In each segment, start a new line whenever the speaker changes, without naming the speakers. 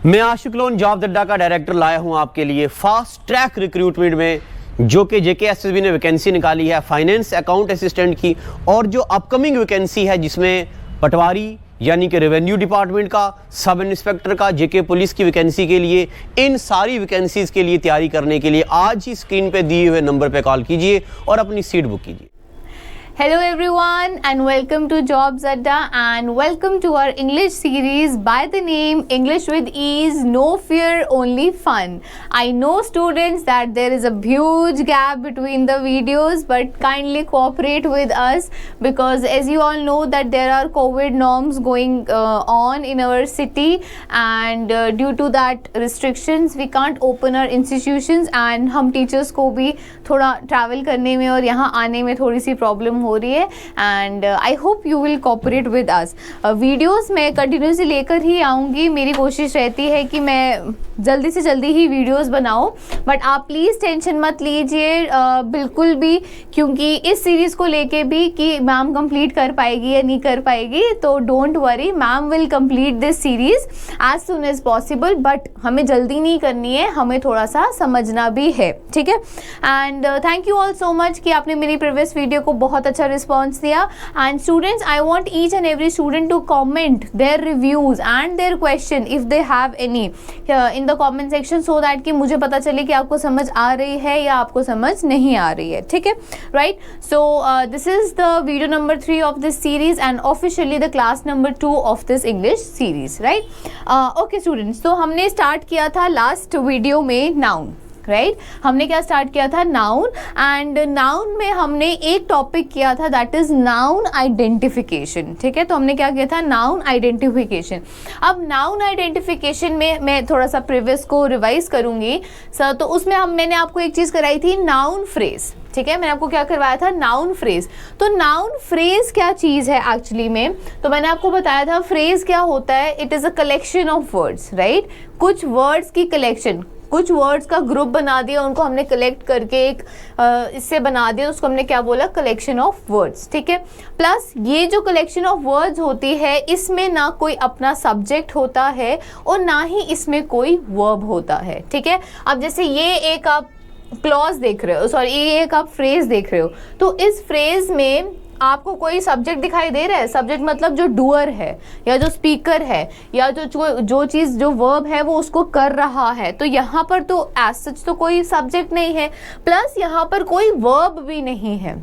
मैं आशिक loan job अड्डा का डायरेक्टर लाया हूं आपके लिए फास्ट ट्रैक रिक्रूटमेंट में, जो कि JKSSB ने वैकेंसी निकाली है फाइनेंस अकाउंट असिस्टेंट की, और जो अपकमिंग वैकेंसी है जिसमें पटवारी यानी कि रेवेन्यू डिपार्टमेंट का, सब इंस्पेक्टर का, JK पुलिस की वैकेंसी के लिए, इन सारी वैकेंसीज़ के लिए तैयारी करने के लिए आज ही स्क्रीन पे दिए हुए नंबर पे कॉल कीजिए और अपनी सीट बुक कीजिए।
Hello everyone and welcome to Jobs Adda and welcome to our English series by the name English with Ease, No Fear, Only Fun. I know students that there is a huge gap between the videos, but kindly cooperate with us because as you all know that there are COVID norms going on in our city, and due to that restrictions we can't open our institutions and हम teachers को भी थोड़ा travel करने में और यहाँ आने में थोड़ी सी प्रॉब्लम हो रही है, and I hope you will cooperate with us. Videos मैं कंटिन्यूसली लेकर ही आऊँगी, मेरी कोशिश रहती है कि मैं जल्दी से जल्दी ही वीडियोस बनाऊँ, बट आप प्लीज़ टेंशन मत लीजिए बिल्कुल भी, क्योंकि इस सीरीज़ को लेके भी कि मैम कंप्लीट कर पाएगी या नहीं कर पाएगी, तो don't worry, ma'am will complete this series as soon as possible, but हमें जल्दी नहीं करनी है, हमें थोड़ा सा समझना भी है, ठीक है। And thank you all so much कि आपने मेरी प्रीवियस वीडियो को बहुत अच्छा रिस्पॉन्स दिया। And students, I want each and every student to comment their reviews and their question if they have any in the comment section, so that कि मुझे पता चले कि आपको समझ आ रही है या आपको समझ नहीं आ रही है, ठीक है, right. So this is the video number 3 of this series and officially the class number 2 of this English series, right. Okay students, तो हमने स्टार्ट किया था लास्ट वीडियो में नाउन, राइट हमने क्या स्टार्ट किया था, नाउन, एंड नाउन में हमने एक टॉपिक किया था दैट इज नाउन आइडेंटिफिकेशन, ठीक है। तो हमने क्या किया था, नाउन आइडेंटिफिकेशन। अब नाउन आइडेंटिफिकेशन में मैं थोड़ा सा प्रीवियस को रिवाइज करूंगी सर, तो उसमें मैंने आपको एक चीज़ कराई थी, नाउन फ्रेज, ठीक है। मैंने आपको क्या करवाया था, नाउन फ्रेज। तो नाउन फ्रेज क्या चीज़ है एक्चुअली में, तो मैंने आपको बताया था फ्रेज क्या होता है, it is a collection of words, right, कुछ वर्ड्स की कलेक्शन, कुछ वर्ड्स का ग्रुप बना दिया, उनको हमने कलेक्ट करके एक इससे बना दिया, उसको हमने क्या बोला, कलेक्शन ऑफ वर्ड्स, ठीक है। प्लस ये जो कलेक्शन ऑफ वर्ड्स होती है, इसमें ना कोई अपना सब्जेक्ट होता है और ना ही इसमें कोई वर्ब होता है, ठीक है। अब जैसे ये एक आप क्लॉज देख रहे हो, सॉरी ये एक आप फ्रेज देख रहे हो, तो इस फ्रेज में आपको कोई सब्जेक्ट दिखाई दे रहा है, सब्जेक्ट मतलब जो डूअर है या जो स्पीकर है या जो चीज़ जो वर्ब है वो उसको कर रहा है, तो यहाँ पर तो एज सच तो कोई सब्जेक्ट नहीं है, प्लस यहाँ पर कोई वर्ब भी नहीं है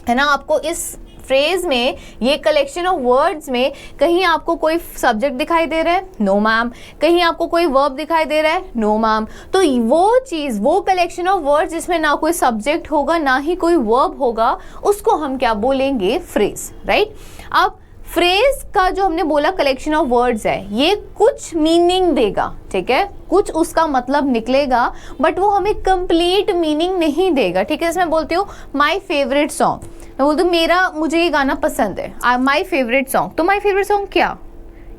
ना। आपको इस फ्रेज में, ये कलेक्शन ऑफ वर्ड्स में कहीं आपको कोई सब्जेक्ट दिखाई दे रहा है, नो मैम, कहीं आपको कोई वर्ब दिखाई दे रहा है, नो मैम। तो वो चीज़, वो कलेक्शन ऑफ वर्ड्स जिसमें ना कोई सब्जेक्ट होगा ना ही कोई वर्ब होगा, उसको हम क्या बोलेंगे, फ्रेज, राइट। अब फ्रेज का जो हमने बोला कलेक्शन ऑफ वर्ड्स है, ये कुछ मीनिंग देगा, ठीक है, कुछ उसका मतलब निकलेगा, बट वो हमें कंप्लीट मीनिंग नहीं देगा, ठीक है। जैसे मैं बोलती हूँ माई फेवरेट सॉन्ग, मैं बोलती हूँ मुझे ये गाना पसंद है, माई फेवरेट सॉन्ग, तो माई फेवरेट सॉन्ग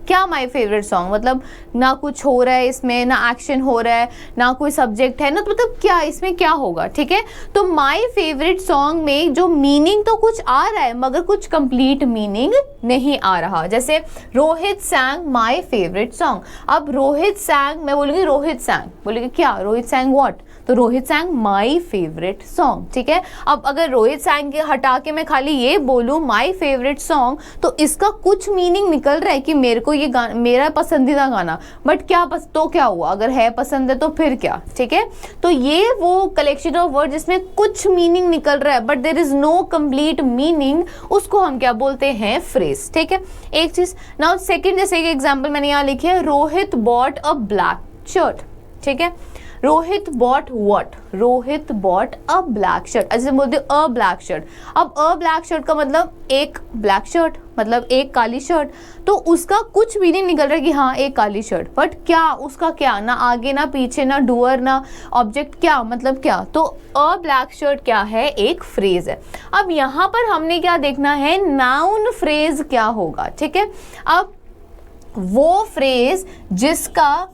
क्या माई फेवरेट सॉन्ग मतलब, ना कुछ हो रहा है इसमें, ना एक्शन हो रहा है, ना कोई सब्जेक्ट है ना, तो मतलब क्या इसमें क्या होगा, ठीक है। तो माई फेवरेट सॉन्ग में जो मीनिंग तो कुछ आ रहा है मगर कुछ कंप्लीट मीनिंग नहीं आ रहा। जैसे रोहित सैंग माई फेवरेट सॉन्ग, अब रोहित सैंग, मैं बोलूँगी रोहित सैंग, बोलेगी क्या, रोहित सैंग व्हाट, तो रोहित सैंग माई फेवरेट सॉन्ग, ठीक है। अब अगर रोहित सैंग के हटा के मैं खाली ये बोलूँ माई फेवरेट सॉन्ग, तो इसका कुछ मीनिंग निकल रहा है कि मेरे को ये गाना मेरा पसंदीदा गाना, बट क्या तो क्या हुआ, अगर है पसंद है तो फिर क्या, ठीक है। तो ये वो कलेक्शन ऑफ वर्ड जिसमें कुछ मीनिंग निकल रहा है but there is no complete meaning, उसको हम क्या बोलते हैं, फ्रेज, ठीक है। एक चीज नाउ सेकंड, जैसे एक एग्जांपल मैंने यहाँ लिखी है, Rohit bought a black shirt, ठीक है। Rohit bought what, Rohit bought a black shirt, ऐसे बोलते हो अ ब्लैक शर्ट। अब अ ब्लैक शर्ट का मतलब एक ब्लैक शर्ट, मतलब एक काली शर्ट, तो उसका कुछ मीनिंग निकल रहा है कि हाँ एक काली शर्ट, बट क्या उसका, क्या ना आगे ना पीछे ना डूअर ना ऑब्जेक्ट, क्या मतलब क्या, तो अ ब्लैक शर्ट क्या है, एक फ्रेज है। अब यहाँ पर हमने क्या देखना है, नाउन फ्रेज क्या होगा, ठीक है। अब वो फ्रेज जिसका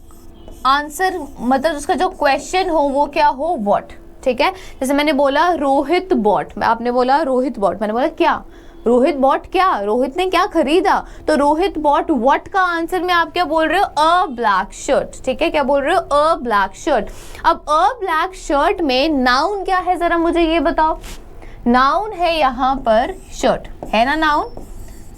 आंसर मतलब उसका जो क्वेश्चन हो वो क्या हो, व्हाट, ठीक है। जैसे मैंने बोला रोहित बॉट, आपने बोला रोहित बॉट, मैंने बोला क्या, रोहित बॉट क्या, रोहित ने क्या खरीदा, तो रोहित बॉट व्हाट का आंसर में आप क्या बोल रहे हो, अ ब्लैक शर्ट, ठीक है, क्या बोल रहे हो, अ ब्लैक शर्ट। अब अ ब्लैक शर्ट में नाउन क्या है, जरा मुझे ये बताओ। नाउन है यहाँ पर शर्ट, है ना, नाउन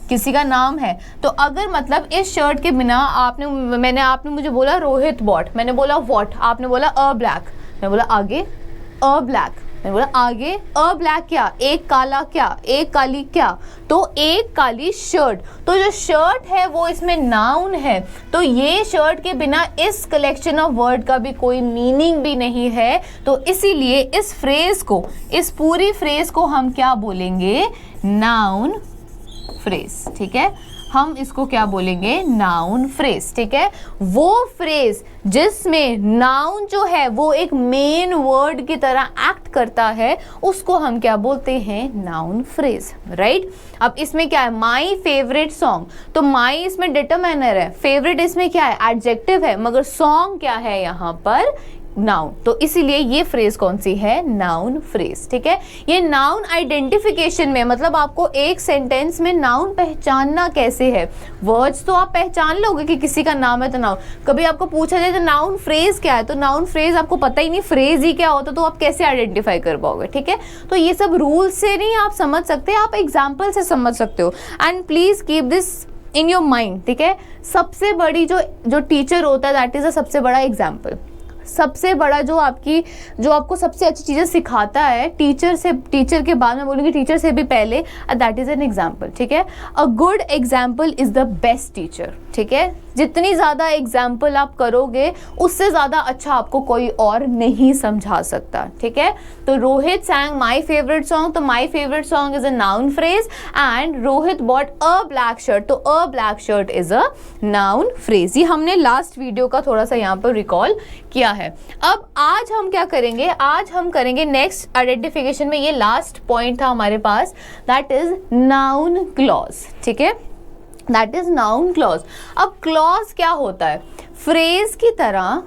किसी का नाम है। तो अगर मतलब इस शर्ट के बिना आपने मुझे बोला रोहित बॉट, मैंने बोला वॉट, आपने बोला अ ब्लैक, मैंने बोला आगे अ ब्लैक, मैंने बोला आगे अ ब्लैक क्या, एक काला क्या, एक काली क्या, तो एक काली शर्ट। तो जो शर्ट है वो इसमें नाउन है, तो ये शर्ट के बिना इस कलेक्शन ऑफ वर्ड का भी कोई मीनिंग भी नहीं है। तो इसीलिए इस फ्रेज को, इस पूरी फ्रेज को हम क्या बोलेंगे, नाउन फ्रेज, ठीक है, हम इसको क्या बोलेंगे, नाउन फ्रेज, ठीक है। वो फ्रेज जिसमें नाउन जो है वो एक मेन वर्ड की तरह एक्ट करता है, उसको हम क्या बोलते हैं, नाउन फ्रेज, राइट। अब इसमें क्या है, माई फेवरेट सॉन्ग, तो माई इसमें डिटरमाइनर है, फेवरेट इसमें क्या है, एडजेक्टिव है, मगर सॉन्ग क्या है यहाँ पर, नाउन। तो इसीलिए ये फ्रेज कौन सी है, नाउन फ्रेज, ठीक है। ये नाउन आइडेंटिफिकेशन में, मतलब आपको एक सेंटेंस में नाउन पहचानना कैसे है। वर्ड्स तो आप पहचान लोगे कि किसी का नाम है तो नाउन, कभी आपको पूछा जाए तो नाउन फ्रेज क्या है, तो नाउन फ्रेज आपको पता ही नहीं फ्रेज ही क्या होता, तो आप कैसे आइडेंटिफाई कर पाओगे, ठीक है। तो ये सब रूल से नहीं आप समझ सकते, आप एग्जाम्पल से समझ सकते हो। And please keep this in your mind, ठीक है। सबसे बड़ी जो टीचर होता है, दैट इज अ सबसे बड़ा एग्जाम्पल। सबसे बड़ा जो आपको सबसे अच्छी चीज़ें सिखाता है, टीचर के बाद में बोलूँगी टीचर से भी पहले, दैट इज़ एन एग्जाम्पल, ठीक है। A good example is the best teacher, ठीक है। जितनी ज़्यादा एग्जाम्पल आप करोगे उससे ज़्यादा अच्छा आपको कोई और नहीं समझा सकता, ठीक है। तो Rohit sang my favourite song, तो my favourite song is a noun phrase, and Rohit bought a black shirt, तो a black shirt is a noun phrase. ये हमने लास्ट वीडियो का थोड़ा सा यहाँ पर रिकॉल किया है। अब आज हम क्या करेंगे, आज हम करेंगे नेक्स्ट आइडेंटिफिकेशन में, ये लास्ट पॉइंट था हमारे पास, दैट इज नाउन क्लॉज, ठीक है, दैट इज नाउन क्लॉज। अब क्लॉज क्या होता है, फ्रेज की तरह,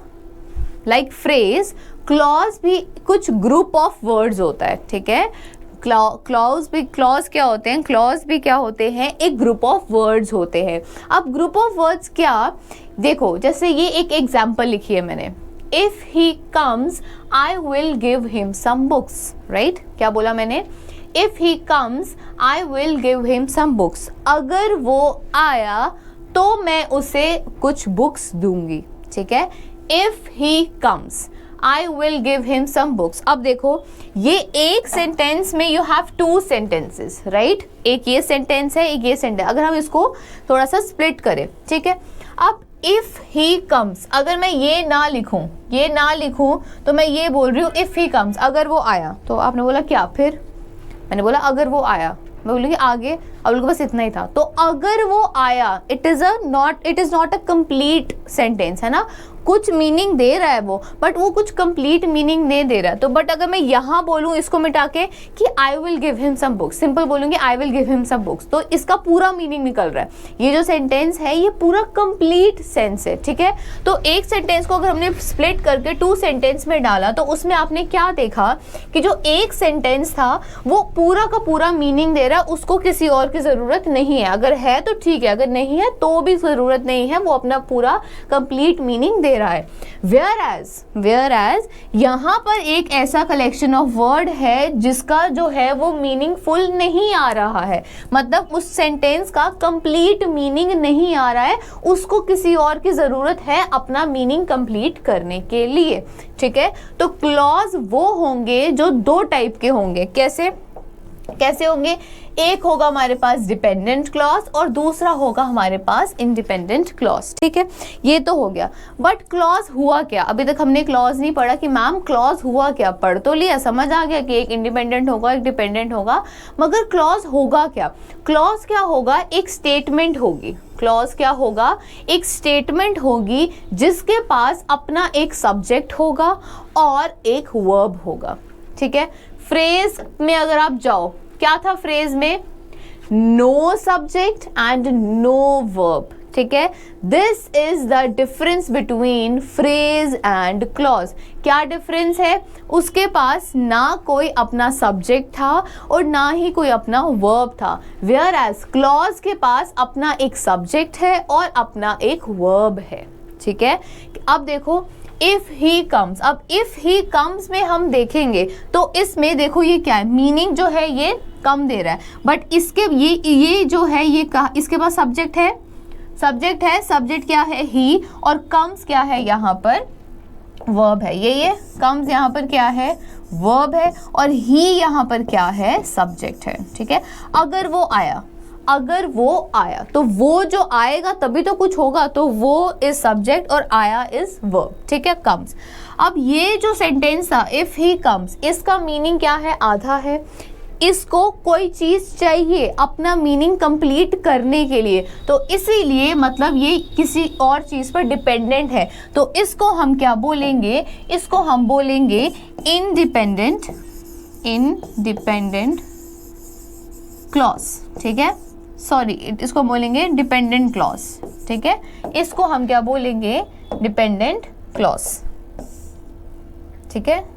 लाइक फ्रेज, क्लॉज भी कुछ ग्रुप ऑफ वर्ड्स होता है, ठीक है। क्लॉज क्या होते हैं, क्लॉज भी क्या होते हैं, एक ग्रुप ऑफ वर्ड्स होते हैं। अब ग्रुप ऑफ वर्ड्स क्या, देखो जैसे ये एक एग्जाम्पल लिखी है मैंने, if he comes I will give him some books, right. क्या बोला मैंने, if he comes I will give him some books, अगर वो आया तो मैं उसे कुछ बुक्स दूंगी, ठीक है। If he comes I will give him some books. अब देखो ये एक सेंटेंस में you have two sentences, right, एक ये सेंटेंस है, एक ये सेंटेंस। अगर हम इसको थोड़ा सा स्प्लिट करें, ठीक है। अब इफ ही कम्स, अगर मैं ये ना लिखूं तो मैं ये बोल रही हूँ इफ ही कम्स, अगर वो आया, तो आपने बोला क्या, फिर मैंने बोला अगर वो आया, मैं बोलूँगी आगे, अब लोगों बस इतना ही था। तो अगर वो आया, it is not a complete sentence, है ना, कुछ मीनिंग दे रहा है वो, बट वो कुछ कंप्लीट मीनिंग नहीं दे रहा है। तो बट अगर मैं यहाँ बोलूँ इसको मिटा के कि I will give him some books, simple बोलूँगी I will give him some books, तो इसका पूरा मीनिंग निकल रहा है। ये जो सेंटेंस है ये पूरा कंप्लीट सेंस है, ठीक है। तो एक सेंटेंस को अगर हमने स्प्लिट करके टू सेंटेंस में डाला, तो उसमें आपने क्या देखा कि जो एक सेंटेंस था वो पूरा का पूरा मीनिंग दे रहा है, उसको किसी और की ज़रूरत नहीं है। अगर है तो ठीक है, अगर नहीं है तो भी ज़रूरत नहीं है, वो अपना पूरा कंप्लीट मीनिंग दे रहा है। Whereas यहाँ पर एक ऐसा कलेक्शन ऑफ वर्ड है जिसका जो है वो मीनिंगफुल नहीं आ रहा है, मतलब उस सेंटेंस का कंप्लीट मीनिंग नहीं आ रहा है, उसको किसी और की ज़रूरत है अपना मीनिंग कंप्लीट करने के लिए, ठीक है। तो क्लॉज वो होंगे जो दो टाइप के होंगे, कैसे होंगे, एक होगा हमारे पास डिपेंडेंट क्लॉज और दूसरा होगा हमारे पास इंडिपेंडेंट क्लॉज, ठीक है। ये तो हो गया, बट क्लॉज हुआ क्या, अभी तक हमने क्लॉज नहीं पढ़ा कि मैम क्लॉज हुआ क्या, पढ़ तो लिया, समझ आ गया कि एक इंडिपेंडेंट होगा एक डिपेंडेंट होगा, मगर क्लॉज होगा क्या, क्लॉज क्या होगा, एक स्टेटमेंट होगी। क्लॉज क्या होगा, एक स्टेटमेंट होगी जिसके पास अपना एक सब्जेक्ट होगा और एक वर्ब होगा, ठीक है। फ्रेज में अगर आप जाओ, क्या था फ्रेज में, no subject and no verb, ठीक है, this is the difference between phrase and clause. क्या डिफरेंस है? उसके पास ना कोई अपना सब्जेक्ट था और ना ही कोई अपना वर्ब था, वेयर एज क्लॉज के पास अपना एक सब्जेक्ट है और अपना एक वर्ब है। ठीक है, अब देखो इफ ही कम्स, अब इफ ही कम्स में हम देखेंगे तो इसमें देखो ये क्या है, मीनिंग जो है ये कम दे रहा है, बट इसके ये जो है ये कहा, इसके पास सब्जेक्ट है, सब्जेक्ट क्या है? ही, और कम्स क्या है यहाँ पर? वर्ब है। ये कम्स यहाँ पर क्या है? वर्ब है, और ही यहाँ पर क्या है? सब्जेक्ट है। ठीक है, अगर वो आया तो वो जो आएगा तभी तो कुछ होगा, तो वो इज सब्जेक्ट और आया इज वर्ब। ठीक है, कम्स। अब ये जो सेंटेंस था इफ ही कम्स, इसका मीनिंग क्या है? आधा है। इसको कोई चीज चाहिए अपना मीनिंग कंप्लीट करने के लिए, तो इसीलिए मतलब ये किसी और चीज पर डिपेंडेंट है, तो इसको हम क्या बोलेंगे? इसको हम बोलेंगे इंडिपेंडेंट क्लॉज। ठीक है, सॉरी, इसको बोलेंगे डिपेंडेंट क्लॉज। ठीक है, इसको हम क्या बोलेंगे? Dependent clause. ठीक है,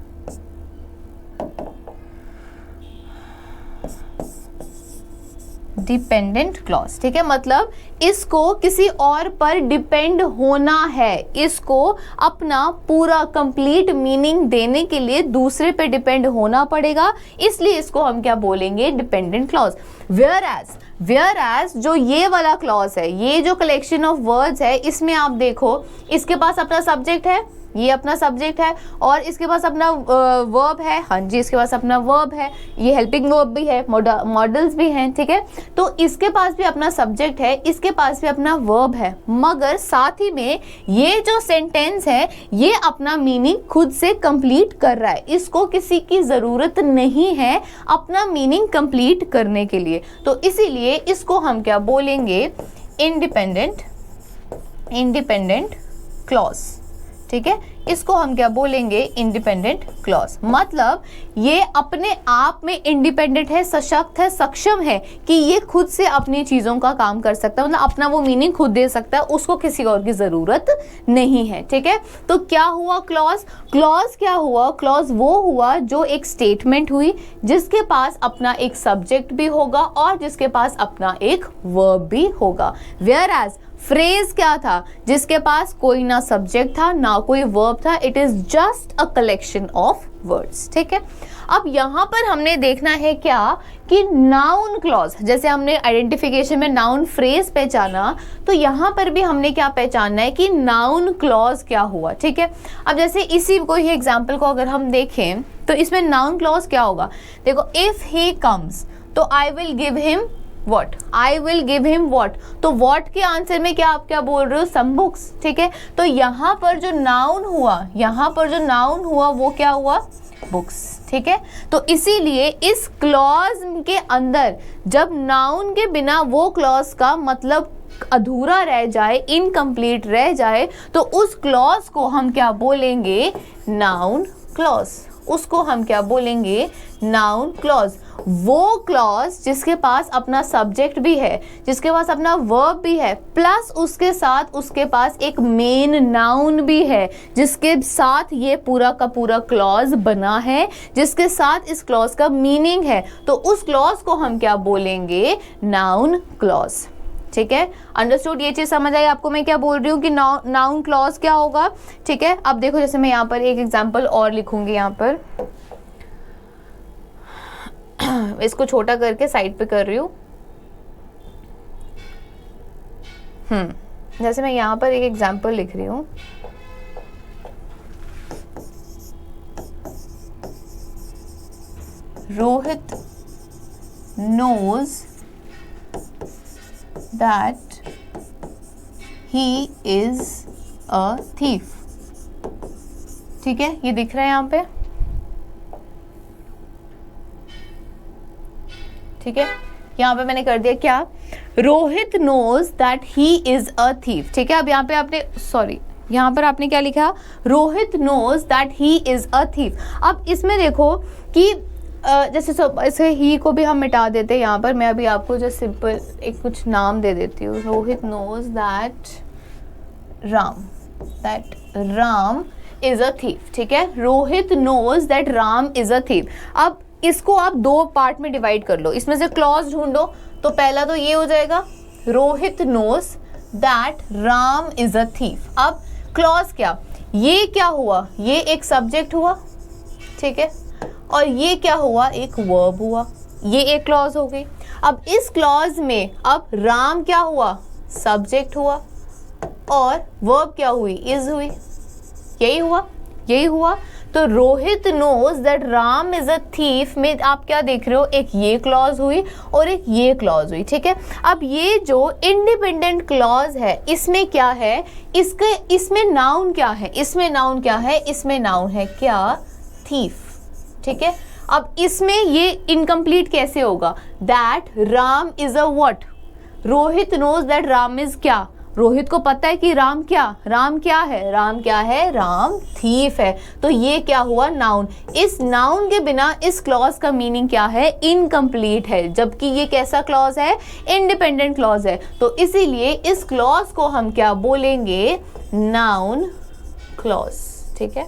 डिपेंडेंट क्लॉज। ठीक है, मतलब इसको किसी और पर डिपेंड होना है, इसको अपना पूरा कंप्लीट मीनिंग देने के लिए दूसरे पे डिपेंड होना पड़ेगा, इसलिए इसको हम क्या बोलेंगे? Dependent clause. वेयर एज जो ये वाला क्लॉज है, ये जो कलेक्शन ऑफ वर्ड्स है, इसमें आप देखो इसके पास अपना सब्जेक्ट है, ये अपना सब्जेक्ट है, और इसके पास अपना वर्ब है। हाँ जी, इसके पास अपना वर्ब है, ये हेल्पिंग वर्ब भी है, मॉडल्स भी हैं। ठीक है, तो इसके पास भी अपना सब्जेक्ट है, इसके पास भी अपना वर्ब है, मगर साथ ही में ये जो सेंटेंस है ये अपना मीनिंग खुद से कंप्लीट कर रहा है, इसको किसी की ज़रूरत नहीं है अपना मीनिंग कंप्लीट करने के लिए, तो इसीलिए इसको हम क्या बोलेंगे? Independent clause. ठीक है, इसको हम क्या बोलेंगे? Independent clause. मतलब ये अपने आप में इंडिपेंडेंट है, सशक्त है, सक्षम है कि ये खुद से अपनी चीज़ों का काम कर सकता है, मतलब अपना वो मीनिंग खुद दे सकता है, उसको किसी और की ज़रूरत नहीं है। ठीक है, तो क्या हुआ? क्लॉज क्या हुआ? क्लॉज वो हुआ जो एक स्टेटमेंट हुई जिसके पास अपना एक सब्जेक्ट भी होगा और जिसके पास अपना एक वर्ब भी होगा। वेयर एज फ्रेज क्या था? जिसके पास कोई ना सब्जेक्ट था ना कोई वर्ब था, it is just a collection of words. ठीक है, अब यहाँ पर हमने देखना है क्या कि नाउन क्लॉज, जैसे हमने आइडेंटिफिकेशन में नाउन फ्रेज पहचाना, तो यहाँ पर भी हमने क्या पहचानना है कि नाउन क्लॉज क्या हुआ। ठीक है, अब जैसे इसी को ही एग्जाम्पल को अगर हम देखें तो इसमें नाउन क्लॉज क्या होगा? देखो, इफ ही कम्स तो आई will give him what? I will give him what? तो what के आंसर में क्या आप क्या बोल रहे हो? some books। ठीक है, तो यहाँ पर जो नाउन हुआ वो क्या हुआ? books। ठीक है, तो इसीलिए इस क्लॉज के अंदर जब नाउन के बिना वो क्लॉज का मतलब अधूरा रह जाए, इनकम्प्लीट रह जाए, तो उस क्लॉज को हम क्या बोलेंगे? Noun clause. उसको हम क्या बोलेंगे? Noun clause. वो क्लॉज जिसके पास अपना सब्जेक्ट भी है, जिसके पास अपना वर्ब भी है, प्लस उसके साथ उसके पास एक मेन नाउन भी है, जिसके साथ ये पूरा का पूरा क्लॉज बना है, जिसके साथ इस क्लॉज का मीनिंग है, तो उस क्लॉज को हम क्या बोलेंगे? Noun clause. ठीक है, अंडरस्टूड? ये चीज समझ आई आपको मैं क्या बोल रही हूँ कि नाउन क्लॉज क्या होगा। ठीक है, अब देखो जैसे मैं यहाँ पर एक एग्जांपल और लिखूंगी, यहाँ पर इसको छोटा करके साइड पे कर रही हूँ। जैसे मैं यहाँ पर एक एग्जांपल लिख रही हूँ, Rohit knows that he is a thief। ठीक है, ये दिख रहा है यहाँ पे। ठीक है, यहाँ पे मैंने कर दिया क्या? Rohit knows that he is a thief। ठीक है, अब यहाँ पे आपने यहाँ पर आपने क्या लिखा? Rohit knows that he is a thief। अब इसमें देखो कि जैसे ऐसे ही को भी हम मिटा देते हैं यहाँ पर। मैं अभी आपको जस्ट सिंपल एक कुछ नाम दे देती हूँ। Rohit knows that Ram is a thief. ठीक है, Rohit knows that Ram is a thief. अब इसको आप दो पार्ट में डिवाइड कर लो, इसमें से क्लॉज ढूंढो। तो पहला तो ये हो जाएगा Rohit knows that Ram is a thief. अब क्लॉज क्या, ये क्या हुआ, ये एक सब्जेक्ट हुआ, ठीक है, और ये क्या हुआ, एक वर्ब हुआ, ये एक क्लॉज हो गई। अब इस क्लॉज में अब राम क्या हुआ, सब्जेक्ट हुआ, और वर्ब क्या हुई, इज हुई। यही हुआ। तो Rohit knows that Ram is a thief में आप क्या देख रहे हो, एक ये क्लॉज हुई और एक ये क्लॉज हुई। ठीक है, अब ये जो इंडिपेंडेंट क्लॉज है इसमें क्या है, इसमें नाउन क्या है, इसमें नाउन है क्या, थीफ। ठीक है, अब इसमें ये इनकम्प्लीट कैसे होगा, that Ram is a what, Rohit knows that Ram is क्या, रोहित को पता है कि राम क्या है, राम थीफ है। तो ये क्या हुआ, नाउन। इस नाउन के बिना इस क्लॉज का मीनिंग क्या है, इनकम्प्लीट है, जबकि ये कैसा क्लॉज है, इंडिपेंडेंट क्लॉज है। तो इसीलिए इस क्लॉज को हम क्या बोलेंगे, नाउन क्लॉज। ठीक है,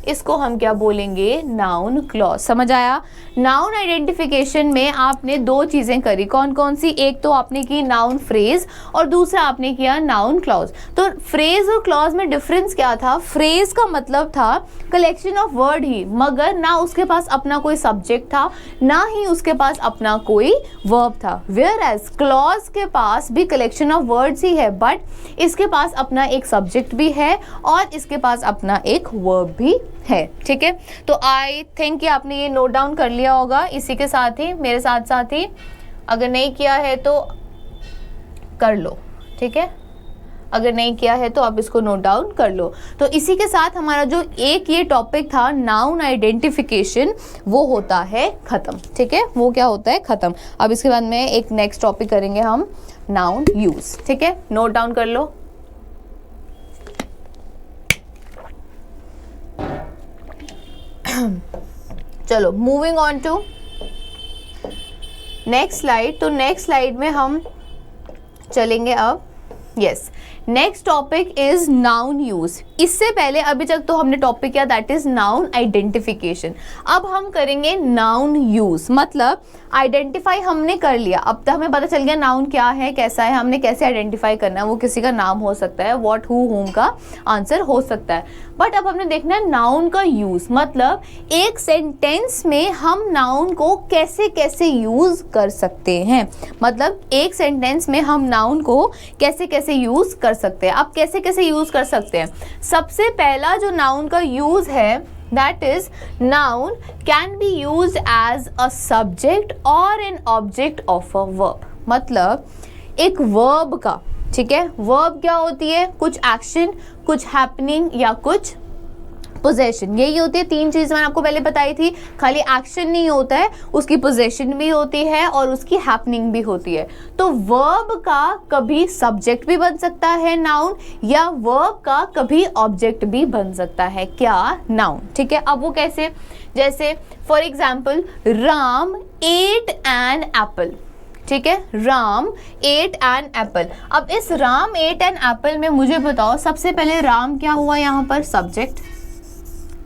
इसको हम क्या बोलेंगे, नाउन क्लॉज। समझ आया। नाउन आइडेंटिफिकेशन में आपने दो चीजें करी, कौन कौन सी, एक तो आपने की नाउन फ्रेज और दूसरा आपने किया नाउन क्लॉज। तो फ्रेज और क्लॉज में डिफरेंस क्या था, फ्रेज का मतलब था कलेक्शन ऑफ वर्ड ही, मगर ना उसके पास अपना कोई सब्जेक्ट था, ना ही उसके पास अपना कोई वर्ब था। वेयर एज क्लॉज के पास भी कलेक्शन ऑफ वर्ड्स ही है, बट इसके पास अपना एक सब्जेक्ट भी है और इसके पास अपना एक वर्ब भी है। ठीक है, तो आई थिंक कि आपने ये नोट डाउन कर लिया होगा। इसी के साथ ही मेरे साथ ही अगर नहीं किया है तो कर लो। ठीक है, अगर नहीं किया है तो आप इसको नोट डाउन कर लो। तो इसी के साथ हमारा जो एक ये टॉपिक था नाउन आइडेंटिफिकेशन, वो होता है खत्म। ठीक है, वो क्या होता है, खत्म। अब इसके बाद में एक नेक्स्ट टॉपिक करेंगे हम, नाउन यूज। ठीक है, नोट डाउन कर लो। चलो moving on to next slide. तो नेक्स्ट स्लाइड में हम चलेंगे अब, yes, next topic is noun use. इससे पहले अभी तक तो हमने टॉपिक किया दैट इज नाउन आइडेंटिफिकेशन। अब हम करेंगे नाउन यूज, मतलब आइडेंटिफाई हमने कर लिया, अब तो हमें पता चल गया नाउन क्या है, कैसा है, हमने कैसे आइडेंटिफाई करना है। वो किसी का नाम हो सकता है, व्हाट, हु, हुम का आंसर हो सकता है, बट अब हमने देखना है नाउन का यूज, मतलब एक सेंटेंस में हम नाउन को कैसे कैसे यूज कर सकते हैं। मतलब एक सेंटेंस में हम नाउन को कैसे कैसे यूज कर सकते हैं। अब कैसे कैसे यूज कर सकते हैं, सबसे पहला जो नाउन का यूज है that is noun can be used as a subject or an object of a verb। मतलब एक verb का, ठीक है, verb क्या होती है, कुछ एक्शन, कुछ हैपनिंग या कुछ पोजेशन, यही होती है। तीन चीज़ मैंने आपको पहले बताई थी, खाली एक्शन नहीं होता है, उसकी पोजेशन भी होती है और उसकी हैपनिंग भी होती है। तो वर्ब का कभी सब्जेक्ट भी बन सकता है नाउन, या वर्ब का कभी ऑब्जेक्ट भी बन सकता है क्या, नाउन। ठीक है, अब वो कैसे, जैसे for example Ram ate an apple. ठीक है, राम एट एन एप्पल। अब इस राम एट एन एप्पल में मुझे बताओ, सबसे पहले राम क्या हुआ यहाँ पर, सब्जेक्ट।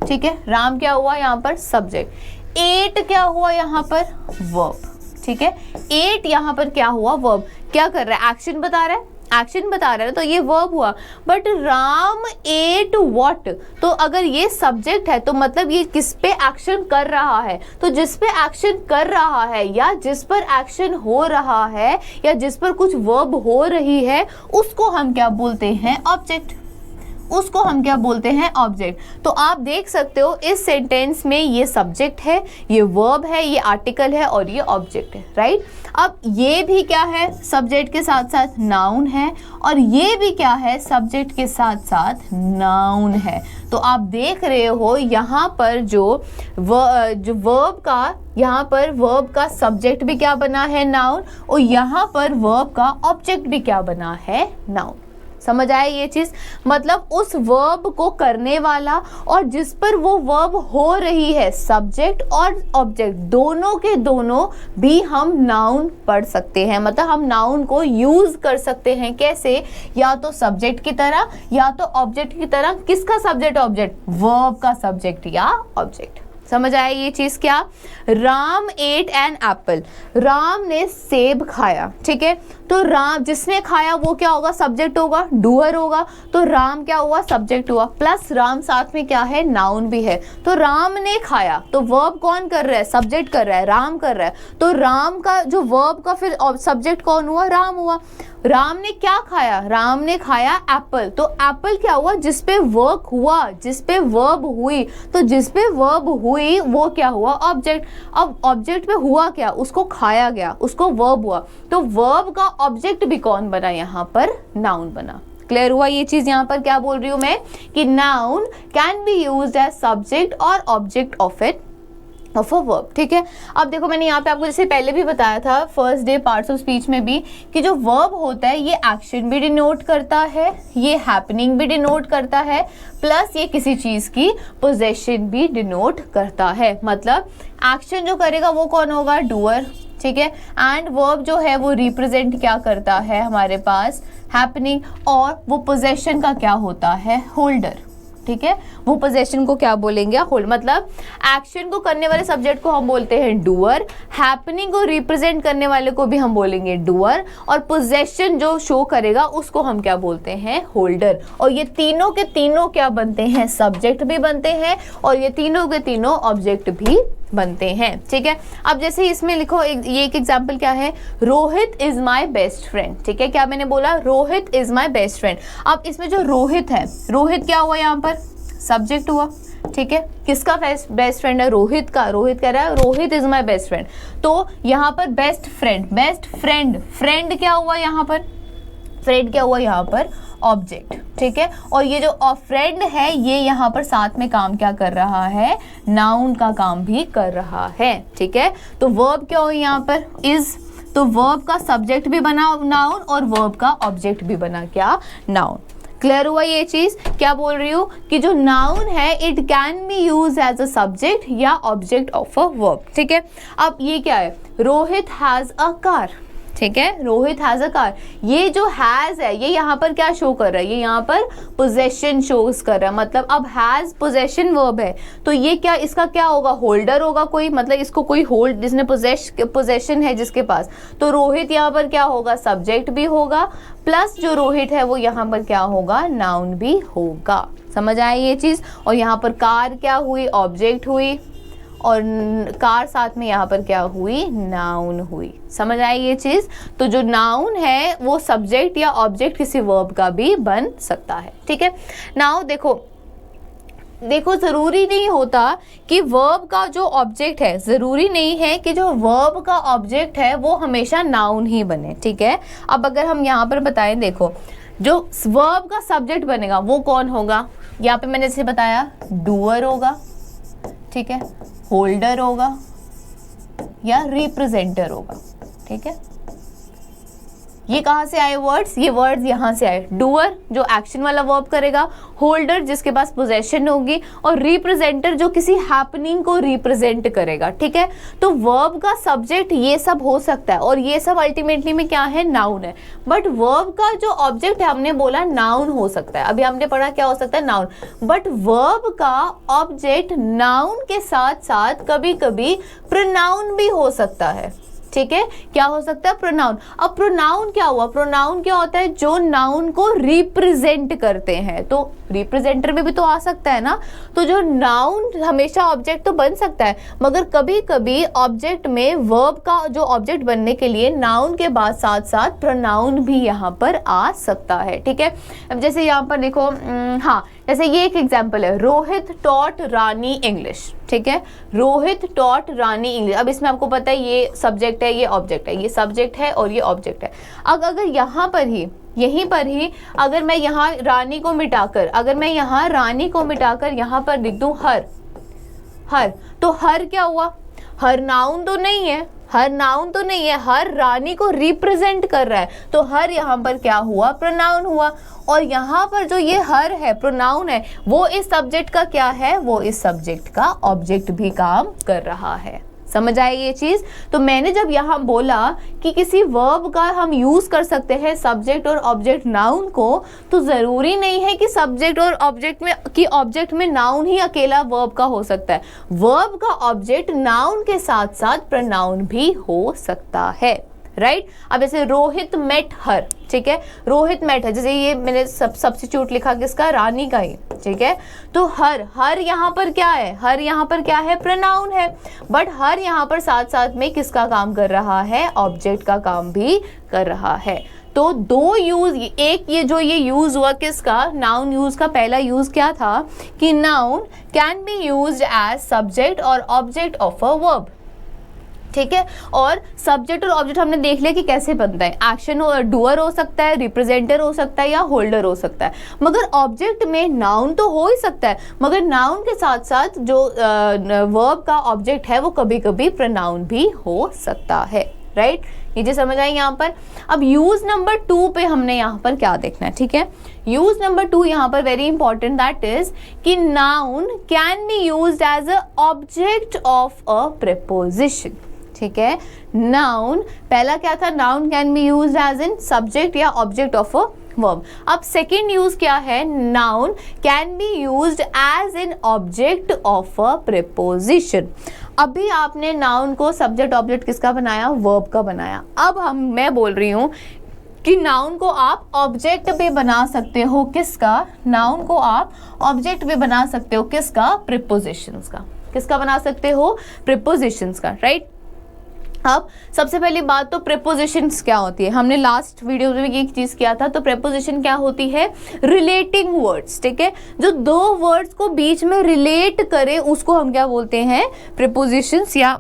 ठीक है, राम क्या हुआ यहाँ पर, सब्जेक्ट। एट क्या हुआ यहाँ पर, वर्ब। ठीक है, एट यहाँ पर क्या हुआ, वर्ब। क्या कर रहा है, एक्शन बता रहा है, एक्शन बता रहा है, तो ये वर्ब हुआ। बट राम एट व्हाट, तो अगर ये सब्जेक्ट है तो मतलब ये किस पे एक्शन कर रहा है, तो जिस पे एक्शन कर रहा है या जिस पर एक्शन हो रहा है या जिस पर कुछ वर्ब हो रही है, उसको हम क्या बोलते हैं, ऑब्जेक्ट। उसको हम क्या बोलते हैं, ऑब्जेक्ट। तो आप देख सकते हो इस सेंटेंस में ये सब्जेक्ट है, ये वर्ब है, ये आर्टिकल है और ये ऑब्जेक्ट है, राइट। अब ये भी क्या है, सब्जेक्ट के साथ साथ नाउन है, और ये भी क्या है, सब्जेक्ट के साथ साथ नाउन है। तो आप देख रहे हो यहाँ पर जो वर्ब का, यहाँ पर वर्ब का सब्जेक्ट भी क्या बना है, नाउन, और यहाँ पर वर्ब का ऑब्जेक्ट भी क्या बना है, नाउन। समझ आया ये चीज? मतलब उस वर्ब को करने वाला और जिस पर वो वर्ब हो रही है, सब्जेक्ट और ऑब्जेक्ट दोनों के दोनों भी हम नाउन पढ़ सकते हैं। मतलब हम नाउन को यूज कर सकते हैं। कैसे? या तो सब्जेक्ट की तरह या तो ऑब्जेक्ट की तरह। किसका सब्जेक्ट ऑब्जेक्ट? वर्ब का सब्जेक्ट या ऑब्जेक्ट। समझ आया ये चीज? क्या? Ram ate an apple, Ram ने सेब खाया। ठीक है, तो राम जिसने खाया वो क्या होगा? सब्जेक्ट होगा, डूअर होगा। तो राम क्या हुआ? सब्जेक्ट हुआ, प्लस राम साथ में क्या है? नाउन भी है। तो राम ने खाया, तो वर्ब कौन कर रहा है? सब्जेक्ट कर रहा है, राम कर रहा है। तो राम का जो वर्ब का फिर सब्जेक्ट कौन हुआ? राम हुआ। राम ने क्या खाया? राम ने खाया एप्पल। तो एप्पल क्या हुआ? जिस पे वर्क हुआ, जिस पे वर्ब हुई। तो जिस पे वर्ब हुई वो क्या हुआ? ऑब्जेक्ट। अब ऑब्जेक्ट पे हुआ क्या? उसको खाया गया, उसको वर्ब हुआ। तो वर्ब का ऑब्जेक्ट भी कौन बना? यहाँ पर नाउन बना। क्लियर हुआ ये चीज? यहाँ पर क्या बोल रही हूँ मैं कि noun can be used as subject और object of it of a verb. ठीक है, अब देखो मैंने यहाँ पे आपको जैसे पहले भी बताया था first day parts of speech में भी कि जो वर्ब होता है ये एक्शन भी डिनोट करता है, ये हैपनिंग भी डिनोट करता है, प्लस ये किसी चीज की पोजेशन भी डिनोट करता है। मतलब एक्शन जो करेगा वो कौन होगा? डूअर। ठीक है, एंड वर्ब जो है वो रिप्रेजेंट क्या करता है हमारे पास? हैपनिंग। और वो पोजेशन का क्या होता है? होल्डर। ठीक है, वो पोजेशन को क्या बोलेंगे? होल्ड। मतलब एक्शन को करने वाले सब्जेक्ट को हम बोलते हैं डूअर, हैपनिंग को रिप्रेजेंट करने वाले को भी हम बोलेंगे डूअर, और पोजेशन जो शो करेगा उसको हम क्या बोलते हैं? होल्डर। और ये तीनों के तीनों क्या बनते हैं? सब्जेक्ट भी बनते हैं और ये तीनों के तीनों ऑब्जेक्ट भी बनते हैं। ठीक है, अब जैसे इसमें लिखो ये एक एग्जांपल क्या है? Rohit is my best friend. ठीक है, क्या मैंने बोला? Rohit is my best friend. अब इसमें जो रोहित है, रोहित क्या हुआ? यहाँ पर सब्जेक्ट हुआ। ठीक है, किसका बेस्ट फ्रेंड है? रोहित का। रोहित कह रहा है Rohit is my best friend. तो यहाँ पर best friend, best friend, friend क्या हुआ यहाँ पर? फ्रेंड क्या हुआ यहाँ पर? ऑब्जेक्ट। ठीक है, और ये जो फ्रेंड है ये यहाँ पर साथ में काम क्या कर रहा है? नाउन का काम भी कर रहा है। ठीक है, तो वर्ब क्या हुआ यहाँ पर? इज। तो वर्ब का सब्जेक्ट भी बना नाउन और वर्ब का ऑब्जेक्ट भी बना क्या? नाउन। क्लियर हुआ ये चीज? क्या बोल रही हूँ कि जो नाउन है it can be use as a subject या ऑब्जेक्ट ऑफ अ वर्ब। ठीक है, अब ये क्या है? Rohit has a car. ठीक है, रोहित हैज अ कार। ये जो हैज है ये यहाँ पर क्या शो कर रहा है? ये यहाँ पर पोजेशन शोज कर रहा है। मतलब अब हैज पोजेशन वर्ब है तो ये क्या, इसका क्या होगा? होल्डर होगा कोई। मतलब इसको कोई होल्ड, जिसने पोजेशन है जिसके पास, तो रोहित यहाँ पर क्या होगा? सब्जेक्ट भी होगा, प्लस जो रोहित है वो यहाँ पर क्या होगा? नाउन भी होगा। समझ आया ये चीज? और यहाँ पर कार क्या हुई? ऑब्जेक्ट हुई, और कार साथ में यहाँ पर क्या हुई? नाउन हुई। समझ आई ये चीज? तो जो नाउन है वो सब्जेक्ट या ऑब्जेक्ट किसी वर्ब का भी बन सकता है। ठीक है, नाउ देखो जरूरी नहीं होता कि वर्ब का जो ऑब्जेक्ट है, जरूरी नहीं है कि जो वर्ब का ऑब्जेक्ट है वो हमेशा नाउन ही बने। ठीक है, अब अगर हम यहाँ पर बताएं, देखो जो वर्ब का सब्जेक्ट बनेगा वो कौन होगा? यहाँ पे मैंने जैसे बताया डूअर होगा। ठीक है, होल्डर होगा या रिप्रेजेंटर होगा। ठीक है, ये कहाँ से आए वर्ड्स? ये वर्ड्स यहाँ से आए। डूअर जो एक्शन वाला वर्ब करेगा, होल्डर जिसके पास पोजेशन होगी, और रिप्रेजेंटर जो किसी हैपनिंग को रिप्रेजेंट करेगा। ठीक है, तो वर्ब का सब्जेक्ट ये सब हो सकता है और ये सब अल्टीमेटली में क्या है? नाउन है। बट वर्ब का जो ऑब्जेक्ट है हमने बोला नाउन हो सकता है। अभी हमने पढ़ा क्या हो सकता है? नाउन। बट वर्ब का ऑब्जेक्ट नाउन के साथ साथ कभी कभी प्रोनाउन भी हो सकता है। ठीक है, क्या हो सकता है? प्रोनाउन। अब प्रोनाउन क्या हुआ? प्रोनाउन क्या होता है? जो नाउन को रिप्रेजेंट करते हैं। तो रिप्रेजेंटर में भी तो आ सकता है ना। तो जो नाउन हमेशा ऑब्जेक्ट तो बन सकता है, मगर कभी कभी ऑब्जेक्ट में वर्ब का जो ऑब्जेक्ट बनने के लिए नाउन के बाद साथ साथ प्रोनाउन भी यहाँ पर आ सकता है। ठीक है, अब जैसे यहाँ पर देखो, हाँ जैसे ये एक एग्जाम्पल है, रोहित टॉट रानी इंग्लिश। ठीक है, रोहित टॉट रानी इंग्लिश। अब इसमें आपको पता है ये सब्जेक्ट है, ये ऑब्जेक्ट है, ये सब्जेक्ट है और ये ऑब्जेक्ट है। अब अगर यहाँ पर ही, यहीं पर ही अगर मैं यहाँ रानी को मिटाकर, अगर मैं यहाँ रानी को मिटाकर यहाँ पर लिख दूं हर, तो हर क्या हुआ? हर नाउन तो नहीं है, हर नाउन तो नहीं है, हर रानी को रिप्रेजेंट कर रहा है, तो हर यहाँ पर क्या हुआ, प्रोनाउन हुआ। और यहाँ पर जो ये हर है, प्रोनाउन है, वो इस सब्जेक्ट का क्या है, वो इस सब्जेक्ट का ऑब्जेक्ट भी काम कर रहा है। समझ आई ये चीज? तो मैंने जब यहाँ बोला कि किसी वर्ब का हम यूज कर सकते हैं सब्जेक्ट और ऑब्जेक्ट नाउन को, तो जरूरी नहीं है कि सब्जेक्ट और ऑब्जेक्ट में नाउन ही अकेला वर्ब का हो सकता है। वर्ब का ऑब्जेक्ट नाउन के साथ साथ प्रोनाउन भी हो सकता है, राइट? अब जैसे रोहित मेट हर, ठीक है, रोहित मेट है, जैसे ये मैंने सब्स्टिट्यूट लिखा किसका, रानी का ही, ठीक है। तो हर यहाँ पर क्या है, हर यहाँ पर क्या है, प्रोनाउन है, बट हर यहाँ पर साथ साथ में किसका काम कर रहा है, ऑब्जेक्ट का काम भी कर रहा है। तो दो यूज, एक ये यूज हुआ किसका, नाउन यूज का। पहला यूज क्या था कि noun can be used as subject और ऑब्जेक्ट ऑफ अ वर्ब, ठीक है। और सब्जेक्ट और ऑब्जेक्ट हमने देख लिया कि कैसे बनता है, एक्शन डूअर हो सकता है, रिप्रेजेंटर हो सकता है, या होल्डर हो सकता है। मगर ऑब्जेक्ट में नाउन तो हो ही सकता है, मगर नाउन के साथ साथ जो वर्ब का ऑब्जेक्ट है वो कभी कभी प्रोनाउन भी हो सकता है, राइट? ये जो समझ आई यहाँ पर। अब यूज नंबर 2 पे हमने यहाँ पर क्या देखना है, ठीक है। यूज नंबर 2 यहाँ पर वेरी इंपॉर्टेंट, दैट इज कि noun can be used as a object of a preposition, ठीक है। नाउन पहला क्या था, noun can be used as in subject या ऑब्जेक्ट ऑफ अ वर्ब। अब सेकेंड यूज क्या है, noun can be used as in object of a preposition. अभी आपने नाउन को सब्जेक्ट ऑब्जेक्ट किसका बनाया, वर्ब का बनाया। अब मैं बोल रही हूँ कि नाउन को आप ऑब्जेक्ट पे बना सकते हो, किसका, नाउन को आप ऑब्जेक्ट पे बना सकते हो, किसका, प्रीपोजिशंस का। किसका बना सकते हो, प्रीपोजिशंस का, राइट? अब सबसे पहली बात तो प्रीपोजिशंस क्या होती है, हमने लास्ट वीडियो में एक चीज किया था। तो प्रीपोजिशन क्या होती है, रिलेटिंग वर्ड्स, ठीक है। जो दो वर्ड्स को बीच में रिलेट करे उसको हम क्या बोलते हैं, प्रीपोजिशंस, या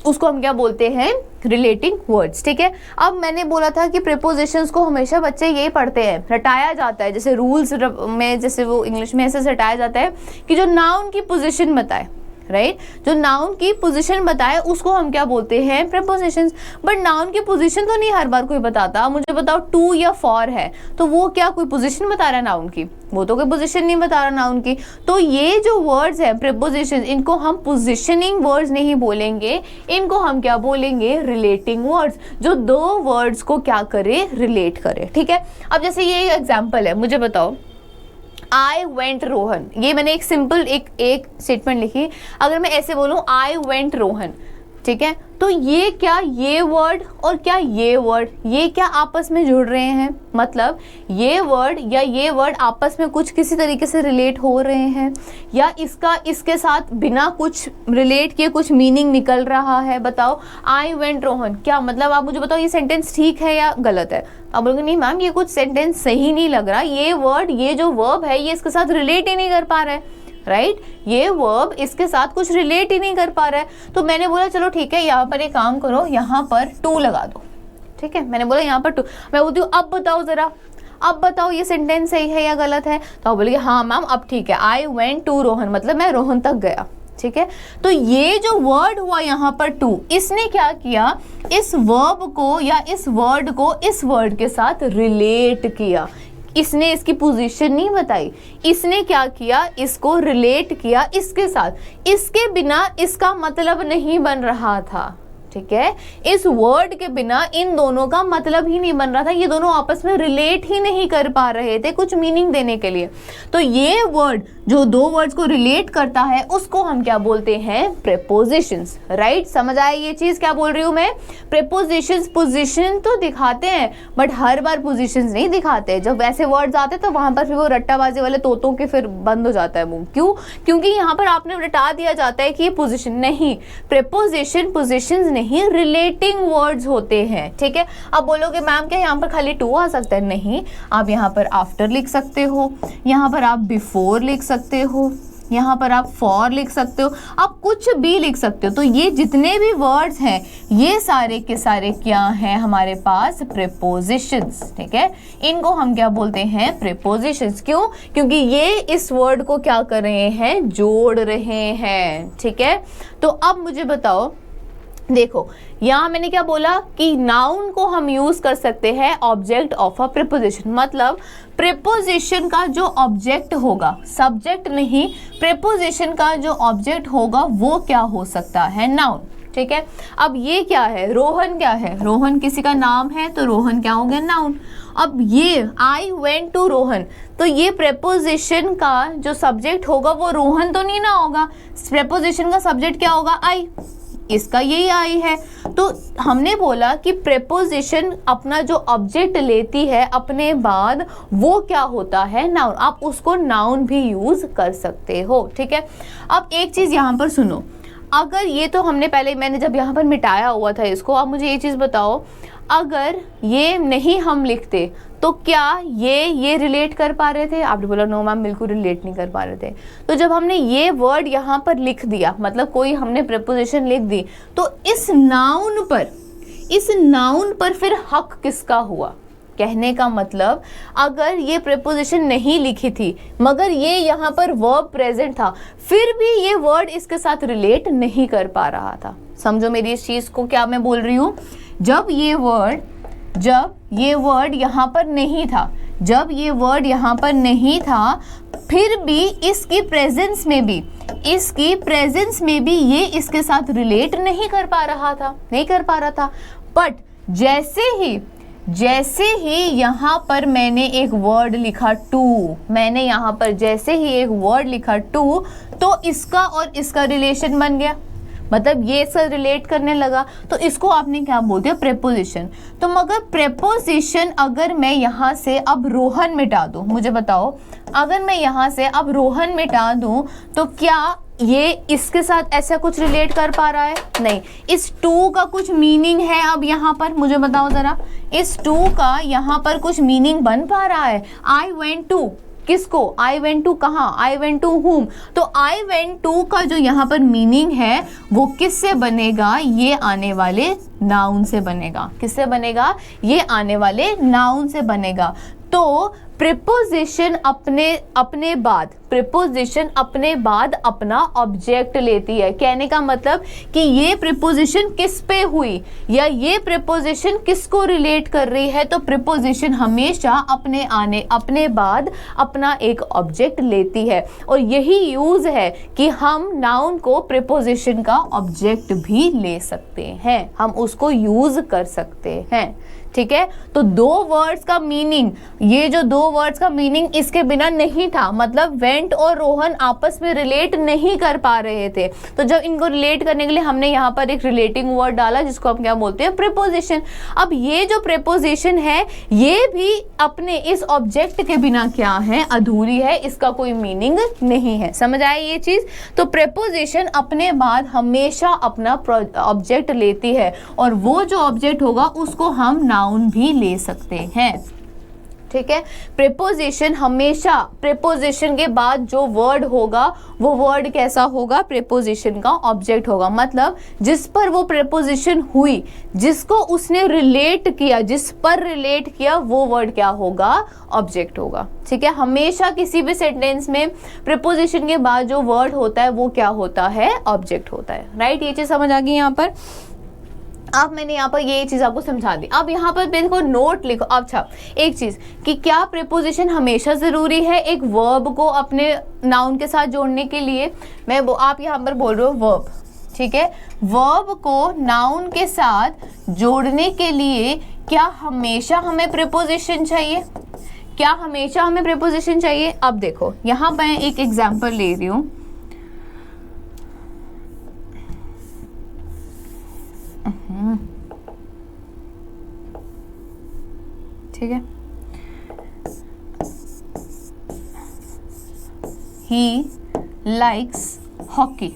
उसको हम क्या बोलते हैं, रिलेटिंग वर्ड्स, ठीक है। अब मैंने बोला था कि प्रीपोजिशंस को हमेशा बच्चे यही पढ़ते हैं, रटाया जाता है, जैसे रूल्स में, जैसे वो इंग्लिश में ऐसे रटाया जाता है कि जो नाउन की पोजीशन बताए, राइट, जो नाउन की पोजीशन बताए उसको हम क्या बोलते हैं, प्रीपोजिशंस। बट नाउन की पोजीशन तो नहीं हर बार कोई बताता। मुझे बताओ टू या फॉर है, तो वो क्या कोई पोजीशन बता रहा है नाउन की, वो तो कोई पोजीशन नहीं बता रहा नाउन की। तो ये जो वर्ड्स है प्रीपोजिशन, इनको हम पोजीशनिंग वर्ड्स नहीं बोलेंगे, इनको हम क्या बोलेंगे, रिलेटिंग वर्ड्स, जो दो वर्ड्स को क्या करे, रिलेट करे, ठीक है। अब जैसे ये एग्जाम्पल है, मुझे बताओ आई वेंट रोहन, ये मैंने एक सिंपल एक स्टेटमेंट लिखी। अगर मैं ऐसे बोलूं आई वेंट रोहन, ठीक है, तो ये क्या, ये वर्ड और क्या ये वर्ड, ये क्या आपस में जुड़ रहे हैं, मतलब ये वर्ड या ये वर्ड आपस में कुछ किसी तरीके से रिलेट हो रहे हैं, या इसका इसके साथ बिना कुछ रिलेट किए कुछ मीनिंग निकल रहा है। बताओ आई वेंट रोहन, क्या मतलब, आप मुझे बताओ ये सेंटेंस ठीक है या गलत है। आप बोलोगे नहीं मैम ये कुछ सेंटेंस सही नहीं लग रहा, ये वर्ड, ये जो वर्ब है ये इसके साथ रिलेट ही नहीं कर पा रहा है, राइट, ये वर्ब इसके साथ कुछ रिलेट ही नहीं कर पा रहा है। तो मैंने बोला चलो ठीक है, यहाँ पर एक काम करो, यहाँ पर टू लगा दो, ठीक है। मैंने बोला यहाँ पर टू, मैं बोलती हूँ अब बताओ जरा, अब बताओ ये सेंटेंस सही है या गलत है। तो आप बोलेंगे हाँ मैम अब ठीक है, आई वेंट टू रोहन, मतलब मैं रोहन तक गया, ठीक है। तो ये जो वर्ड हुआ यहाँ पर टू, इसने क्या किया, इस वर्ब को या इस वर्ड को इस वर्ड के साथ रिलेट किया। इसने इसकी पोजीशन नहीं बताई, इसने क्या किया, इसको रिलेट किया इसके साथ, इसके बिना इसका मतलब नहीं बन रहा था, ठीक है। इस वर्ड के बिना इन दोनों का मतलब ही नहीं बन रहा था, ये दोनों आपस में रिलेट ही नहीं कर पा रहे थे कुछ मीनिंग देने के लिए। तो ये वर्ड जो दो वर्ड्स को रिलेट करता है उसको हम क्या बोलते हैं, प्रीपोजिशंस, राइट। समझ आया ये चीज क्या बोल रही हूं मैं, प्रीपोजिशंस पोजीशन तो दिखाते हैं बट हर बार पोजीशंस नहीं दिखाते। जब वैसे वर्ड्स आते तो वहां पर फिर वो रट्टाबाजी वाले तोतों के फिर बंद हो जाता है मुंह, क्यों, क्योंकि यहाँ पर आपने रटा दिया जाता है कि ये पोजीशन नहीं, प्रीपोजिशन पोजीशंस नहीं, रिलेटिंग वर्ड्स होते हैं, ठीक है। अब बोलोगे मैम क्या यहाँ पर खाली टू आ सकता है, नहीं, आप यहाँ पर आफ्टर लिख सकते हो, यहाँ पर आप बिफोर लिख सकते हो, यहाँ पर आप फॉर लिख सकते हो, आप कुछ भी लिख सकते हो। तो ये जितने भी वर्ड्स हैं ये सारे के सारे क्या हैं हमारे पास, प्रीपोजिशंस, ठीक है। इनको हम क्या बोलते हैं, प्रीपोजिशंस। क्यों, क्योंकि ये इस वर्ड को क्या कर रहे हैं, जोड़ रहे हैं, ठीक है। तो अब मुझे बताओ देखो यहाँ मैंने क्या बोला कि नाउन को हम यूज कर सकते हैं ऑब्जेक्ट ऑफ अ प्रीपोजिशन, मतलब प्रीपोजिशन का जो ऑब्जेक्ट होगा, सब्जेक्ट नहीं, प्रीपोजिशन का जो ऑब्जेक्ट होगा वो क्या हो सकता है, नाउन। ठीक है, अब ये क्या है, रोहन क्या है, रोहन किसी का नाम है तो रोहन क्या हो गया, नाउन। अब ये आई वेंट टू रोहन, तो ये प्रीपोजिशन का जो सब्जेक्ट होगा वो रोहन तो नहीं ना होगा, प्रीपोजिशन का सब्जेक्ट क्या होगा, आई, इसका यही आई है। तो हमने बोला कि प्रीपोजिशन अपना जो ऑब्जेक्ट लेती है अपने बाद वो क्या होता है, नाउन। आप उसको नाउन भी यूज कर सकते हो। ठीक है, अब एक चीज यहाँ पर सुनो, अगर ये तो हमने पहले, मैंने जब यहाँ पर मिटाया हुआ था इसको, आप मुझे ये चीज बताओ, अगर ये नहीं हम लिखते तो क्या ये रिलेट कर पा रहे थे? आपने बोला नो मैम बिल्कुल रिलेट नहीं कर पा रहे थे। तो जब हमने ये वर्ड यहाँ पर लिख दिया, मतलब कोई हमने प्रीपोजिशन लिख दी, तो इस नाउन पर फिर हक किसका हुआ? कहने का मतलब अगर ये प्रीपोजिशन नहीं लिखी थी मगर ये यहाँ पर वर्ब प्रेजेंट था, फिर भी ये वर्ड इसके साथ रिलेट नहीं कर पा रहा था। समझो मेरी इस चीज को, क्या मैं बोल रही हूँ, जब ये वर्ड यहाँ पर नहीं था, जब ये वर्ड यहाँ पर नहीं था, फिर भी इसकी प्रेजेंस में भी ये इसके साथ रिलेट नहीं कर पा रहा था। बट जैसे ही यहाँ पर मैंने एक वर्ड लिखा टू, तो इसका और इसका रिलेशन बन गया, मतलब ये इससे रिलेट करने लगा, तो इसको आपने क्या बोलते हैं, प्रीपोजिशन। तो मगर प्रीपोजिशन अगर मैं यहाँ से अब रोहन मिटा दूं, मुझे बताओ, अगर मैं यहाँ से अब रोहन मिटा दूं तो क्या ये इसके साथ ऐसा कुछ रिलेट कर पा रहा है? नहीं। इस टू का कुछ मीनिंग है, अब यहाँ पर मुझे बताओ जरा, इस टू का यहाँ पर कुछ मीनिंग बन पा रहा है? आई वेंट टू, किसको? आई वेंट टू कहाँ? I went to home. तो आई वेंट टू का जो यहाँ पर मीनिंग है वो किससे बनेगा? ये आने वाले नाउन से बनेगा। किससे बनेगा? ये आने वाले नाउन से बनेगा। तो प्रीपोजिशन अपने बाद अपना ऑब्जेक्ट लेती है। कहने का मतलब कि ये प्रीपोजिशन किस पे हुई या ये प्रीपोजिशन किसको रिलेट कर रही है, तो प्रीपोजिशन हमेशा अपने बाद अपना एक ऑब्जेक्ट लेती है। और यही यूज है कि हम नाउन को प्रीपोजिशन का ऑब्जेक्ट भी ले सकते हैं, हम उसको यूज कर सकते हैं। ठीक है, तो दो वर्ड्स का मीनिंग, ये जो दो वर्ड्स का मीनिंग इसके बिना नहीं था, मतलब वेंट और रोहन आपस में रिलेट नहीं कर पा रहे थे। तो जब इनको रिलेट करने के लिए हमने यहाँ पर एक रिलेटिंग वर्ड डाला जिसको हम क्या बोलते हैं, प्रीपोजिशन। अब ये जो प्रीपोजिशन है ये भी अपने इस ऑब्जेक्ट के बिना क्या है, अधूरी है, इसका कोई मीनिंग नहीं है। समझ आए ये चीज? तो प्रीपोजिशन अपने बाद हमेशा अपना ऑब्जेक्ट लेती है और वो जो ऑब्जेक्ट होगा उसको हम नाउन भी ले सकते हैं। ठीक है, प्रीपोजिशन हमेशा, प्रीपोजिशन के बाद जो वर्ड होगा वो वर्ड कैसा होगा, प्रीपोजिशन का ऑब्जेक्ट होगा। मतलब जिस पर वो प्रीपोजिशन हुई, जिसको उसने रिलेट किया, जिस पर रिलेट किया, वो वर्ड क्या होगा, ऑब्जेक्ट होगा। ठीक है, हमेशा किसी भी सेंटेंस में प्रीपोजिशन के बाद जो वर्ड होता है वो क्या होता है, ऑब्जेक्ट होता है। राइट, ये चीज समझ आ गई यहाँ पर? अब मैंने यहाँ पर ये चीज़ आपको समझा दी। अब यहाँ पर देखो नोट लिखो। अच्छा, एक चीज़ कि क्या प्रीपोजिशन हमेशा ज़रूरी है एक वर्ब को अपने नाउन के साथ जोड़ने के लिए? आप यहाँ पर बोल रहे हो वर्ब, ठीक है, वर्ब को नाउन के साथ जोड़ने के लिए क्या हमेशा हमें प्रीपोजिशन चाहिए? क्या हमेशा हमें प्रीपोजिशन चाहिए? अब देखो यहाँ मैं एक एग्जाम्पल ले रही हूँ। ठीक है, ही लाइक्स हॉकी।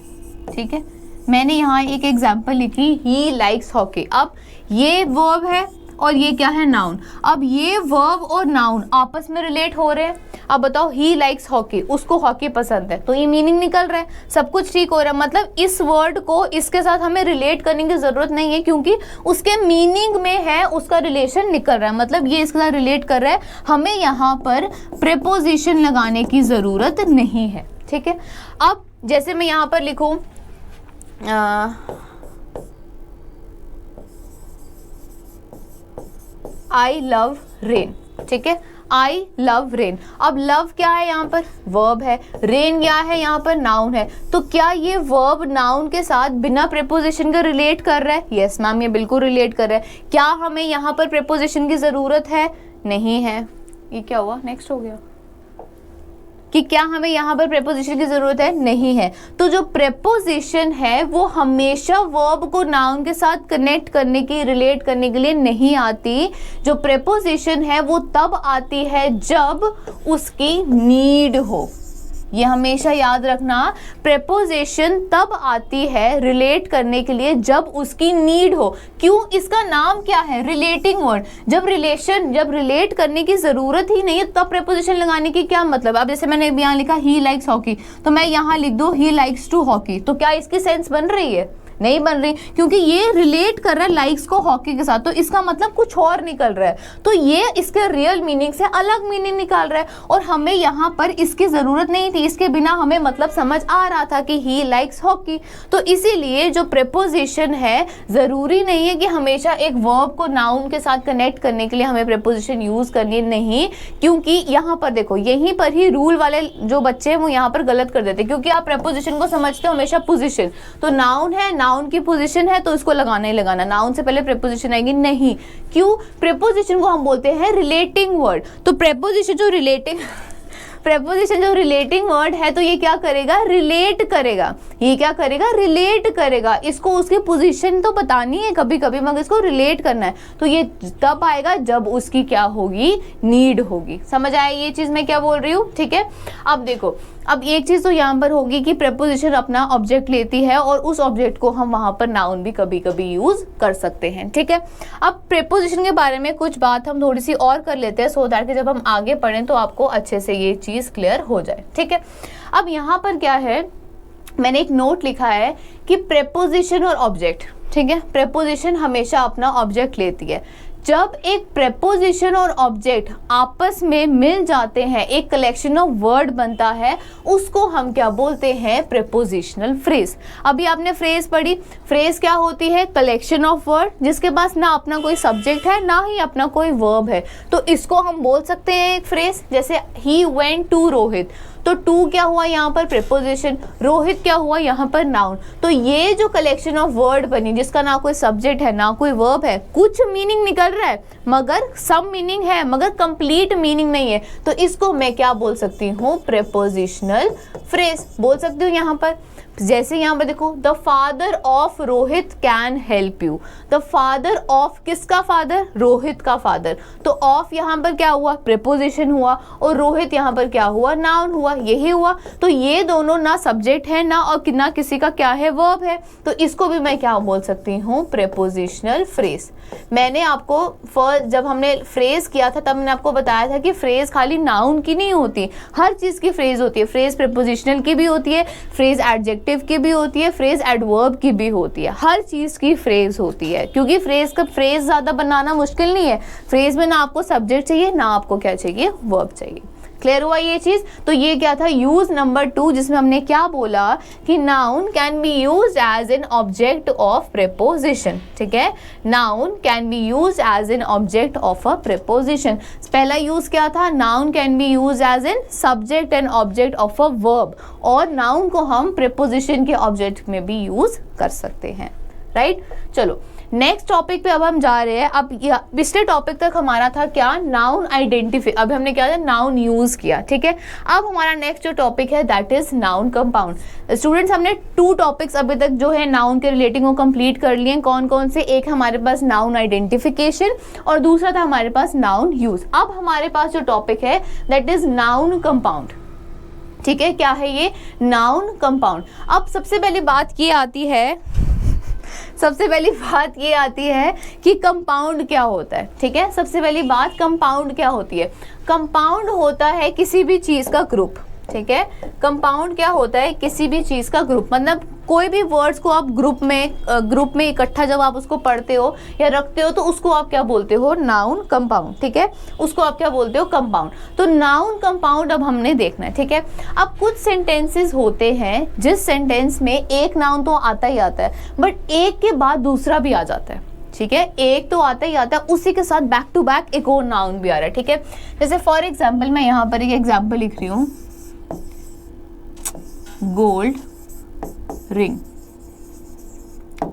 ठीक है, मैंने यहाँ एक एग्जाम्पल लिखी, ही लाइक्स हॉकी। अब ये वर्ब है और ये क्या है, नाउन। अब ये वर्ब और नाउन आपस में रिलेट हो रहे हैं। अब बताओ, ही लाइक्स हॉकी, उसको हॉकी पसंद है, तो ये मीनिंग निकल रहा है, सब कुछ ठीक हो रहा है। मतलब इस वर्ड को इसके साथ हमें रिलेट करने की जरूरत नहीं है क्योंकि उसके मीनिंग में है, उसका रिलेशन निकल रहा है, मतलब ये इसके साथ रिलेट कर रहा है, हमें यहाँ पर प्रीपोजिशन लगाने की जरूरत नहीं है। ठीक है, अब जैसे मैं यहाँ पर लिखूँ आई लव रेन, ठीक है, आई लव रेन। अब लव क्या है यहाँ पर, वर्ब है, रेन क्या है यहाँ पर, नाउन है। तो क्या ये वर्ब नाउन के साथ बिना प्रेपोजिशन के रिलेट कर रहा है? यस मैम, ये बिल्कुल रिलेट कर रहा है। क्या हमें यहाँ पर प्रेपोजिशन की जरूरत है? नहीं है। ये क्या हुआ, नेक्स्ट हो गया कि क्या हमें यहाँ पर प्रेपोजिशन की जरूरत है? नहीं है। तो जो प्रेपोजिशन है वो हमेशा वर्ब को नाउन के साथ कनेक्ट करने की, रिलेट करने के लिए नहीं आती। जो प्रेपोजिशन है वो तब आती है जब उसकी नीड हो। ये हमेशा याद रखना, प्रेपोजिशन तब आती है रिलेट करने के लिए जब उसकी नीड हो। क्यों? इसका नाम क्या है, रिलेटिंग वर्ड। जब रिलेट करने की जरूरत ही नहीं है तब प्रेपोजिशन लगाने की क्या मतलब। अब जैसे मैंने यहाँ लिखा ही लाइक्स हॉकी, तो मैं यहाँ लिख दूँ ही लाइक्स टू हॉकी, तो क्या इसकी सेंस बन रही है? नहीं बन रही, क्योंकि ये रिलेट कर रहा है लाइक्स को हॉकी के साथ, तो इसका मतलब कुछ और निकल रहा है। तो ये इसके रियल मीनिंग से अलग मीनिंग निकाल रहा है और हमें यहाँ पर इसकी ज़रूरत नहीं थी। इसके बिना हमें मतलब समझ आ रहा था कि ही लाइक्स हॉकी। तो इसीलिए जो प्रेपोजिशन है, ज़रूरी नहीं है कि हमेशा एक वर्ब को नाउन के साथ कनेक्ट करने के लिए हमें प्रेपोजिशन यूज़ करनी नहीं, क्योंकि यहाँ पर देखो, यहीं पर ही रूल वाले जो बच्चे हैं वो यहाँ पर गलत कर देते हैं, क्योंकि आप प्रेपोजिशन को समझते हो हमेशा पोजिशन। तो नाउन है, नाउन की पोजीशन है, तो इसको लगाना ही लगाना, नाउन से पहले प्रेपोजिशन आएगी नहीं। क्यों? प्रेपोजिशन को हम बोलते हैं रिलेटिंग वर्ड। तो प्रेपोजिशन जो रिलेटिंग वर्ड है, तो ये क्या करेगा, रिलेट करेगा। ये क्या करेगा, रिलेट करेगा। इसको उसकी पोजीशन तो बतानी है कभी कभी, मगर इसको रिलेट करना है। तो ये तब आएगा जब उसकी क्या होगी, नीड होगी। समझ आया ये चीज मैं क्या बोल रही हूँ? ठीक है। अब देखो, अब एक चीज तो यहाँ पर होगी कि प्रेपोजिशन अपना ऑब्जेक्ट लेती है और उस ऑब्जेक्ट को हम वहां पर नाउन भी कभी कभी यूज कर सकते हैं। ठीक है। अब प्रेपोजिशन के बारे में कुछ बात हम थोड़ी सी और कर लेते हैं, सो दैट कि जब हम आगे पढ़ें तो आपको अच्छे से ये चीज क्लियर हो जाए। ठीक है। अब यहाँ पर क्या है, मैंने एक नोट लिखा है कि प्रेपोजिशन और ऑब्जेक्ट, ठीक है, प्रेपोजिशन हमेशा अपना ऑब्जेक्ट लेती है। जब एक प्रेपोजिशन और ऑब्जेक्ट आपस में मिल जाते हैं, एक कलेक्शन ऑफ वर्ड बनता है, उसको हम क्या बोलते हैं, प्रेपोजिशनल फ्रेज। अभी आपने फ्रेज पढ़ी, फ्रेज क्या होती है, कलेक्शन ऑफ वर्ड जिसके पास ना अपना कोई सब्जेक्ट है ना ही अपना कोई वर्ब है। तो इसको हम बोल सकते हैं एक फ्रेज। जैसे ही वेंट टू रोहित, तो टू क्या हुआ यहाँ पर, प्रेपोजिशन, रोहित क्या हुआ यहाँ पर, नाउन। तो ये जो कलेक्शन ऑफ वर्ड बनी जिसका ना कोई सब्जेक्ट है ना कोई वर्ब है, कुछ मीनिंग निकल रहा है मगर सब मीनिंग है मगर कंप्लीट मीनिंग नहीं है, तो इसको मैं क्या बोल सकती हूँ, प्रेपोजिशनल फ्रेज बोल सकती हूँ यहाँ पर। जैसे यहाँ पर देखो, the father of Rohit can help you. The father of, किसका फादर, रोहित का फादर। तो ऑफ यहाँ पर क्या हुआ, प्रेपोजिशन हुआ, और रोहित यहाँ पर क्या हुआ, नाउन हुआ। यही हुआ। तो ये दोनों ना सब्जेक्ट है ना और ना किसी का क्या है, वर्ब है। तो इसको भी मैं क्या बोल सकती हूँ, प्रेपोजिशनल फ्रेज। मैंने आपको फर्स्ट जब हमने फ्रेज किया था तब मैंने आपको बताया था कि फ्रेज खाली नाउन की नहीं होती, हर चीज की फ्रेज होती है। फ्रेज प्रेपोजिशनल की भी होती है, फ्रेज एडजेक्टिव की भी होती है, फ्रेज एडवर्ब की भी होती है, हर चीज की फ्रेज होती है। क्योंकि फ्रेज ज्यादा बनाना मुश्किल नहीं है। फ्रेज में ना आपको सब्जेक्ट चाहिए ना आपको क्या चाहिए, वर्ब चाहिए। क्लियर हुआ ये चीज? तो ये क्या था, यूज नंबर 2, जिसमें हमने क्या बोला कि noun can be used as an object of preposition. ठीक है, noun can be used as an object of a preposition. पहला यूज क्या था, noun can be used as an subject and object of a verb, और noun को हम preposition के object में भी यूज कर सकते हैं। राइट, चलो नेक्स्ट टॉपिक पे अब हम जा रहे हैं। अब पिछले टॉपिक तक हमारा था क्या, नाउन आइडेंटिफाई। अब हमने क्या था, नाउन यूज किया। ठीक है, अब हमारा नेक्स्ट जो टॉपिक है that is noun compound. Students, हमने 2 टॉपिक्स अभी तक जो है नाउन के रिलेटिंग वो कंप्लीट कर लिए। कौन कौन से? एक हमारे पास नाउन आइडेंटिफिकेशन और दूसरा था हमारे पास नाउन यूज। अब हमारे पास जो टॉपिक है दैट इज नाउन कंपाउंड। ठीक है, क्या है ये, नाउन कंपाउंड। अब सबसे पहली बात ये आती है कि कंपाउंड क्या होता है। ठीक है, सबसे पहली बात, कंपाउंड क्या होती है। कंपाउंड होता है किसी भी चीज का ग्रुप। ठीक है, कंपाउंड क्या होता है, किसी भी चीज का ग्रुप। मतलब कोई भी वर्ड्स को आप ग्रुप में इकट्ठा जब आप उसको पढ़ते हो या रखते हो तो उसको आप क्या बोलते हो, नाउन कंपाउंड। ठीक है, उसको आप क्या बोलते हो, कंपाउंड। तो नाउन कंपाउंड अब हमने देखना है। ठीक है, अब कुछ सेंटेंसेस होते हैं जिस सेंटेंस में एक नाउन तो आता ही आता है बट एक के बाद दूसरा भी आ जाता है। ठीक है, एक तो आता ही आता है, उसी के साथ बैक टू बैक एक और नाउन भी आ रहा है, ठीक है। जैसे फॉर एग्जाम्पल मैं यहाँ पर एक एग्जाम्पल लिख रही हूँ, गोल्ड रिंग,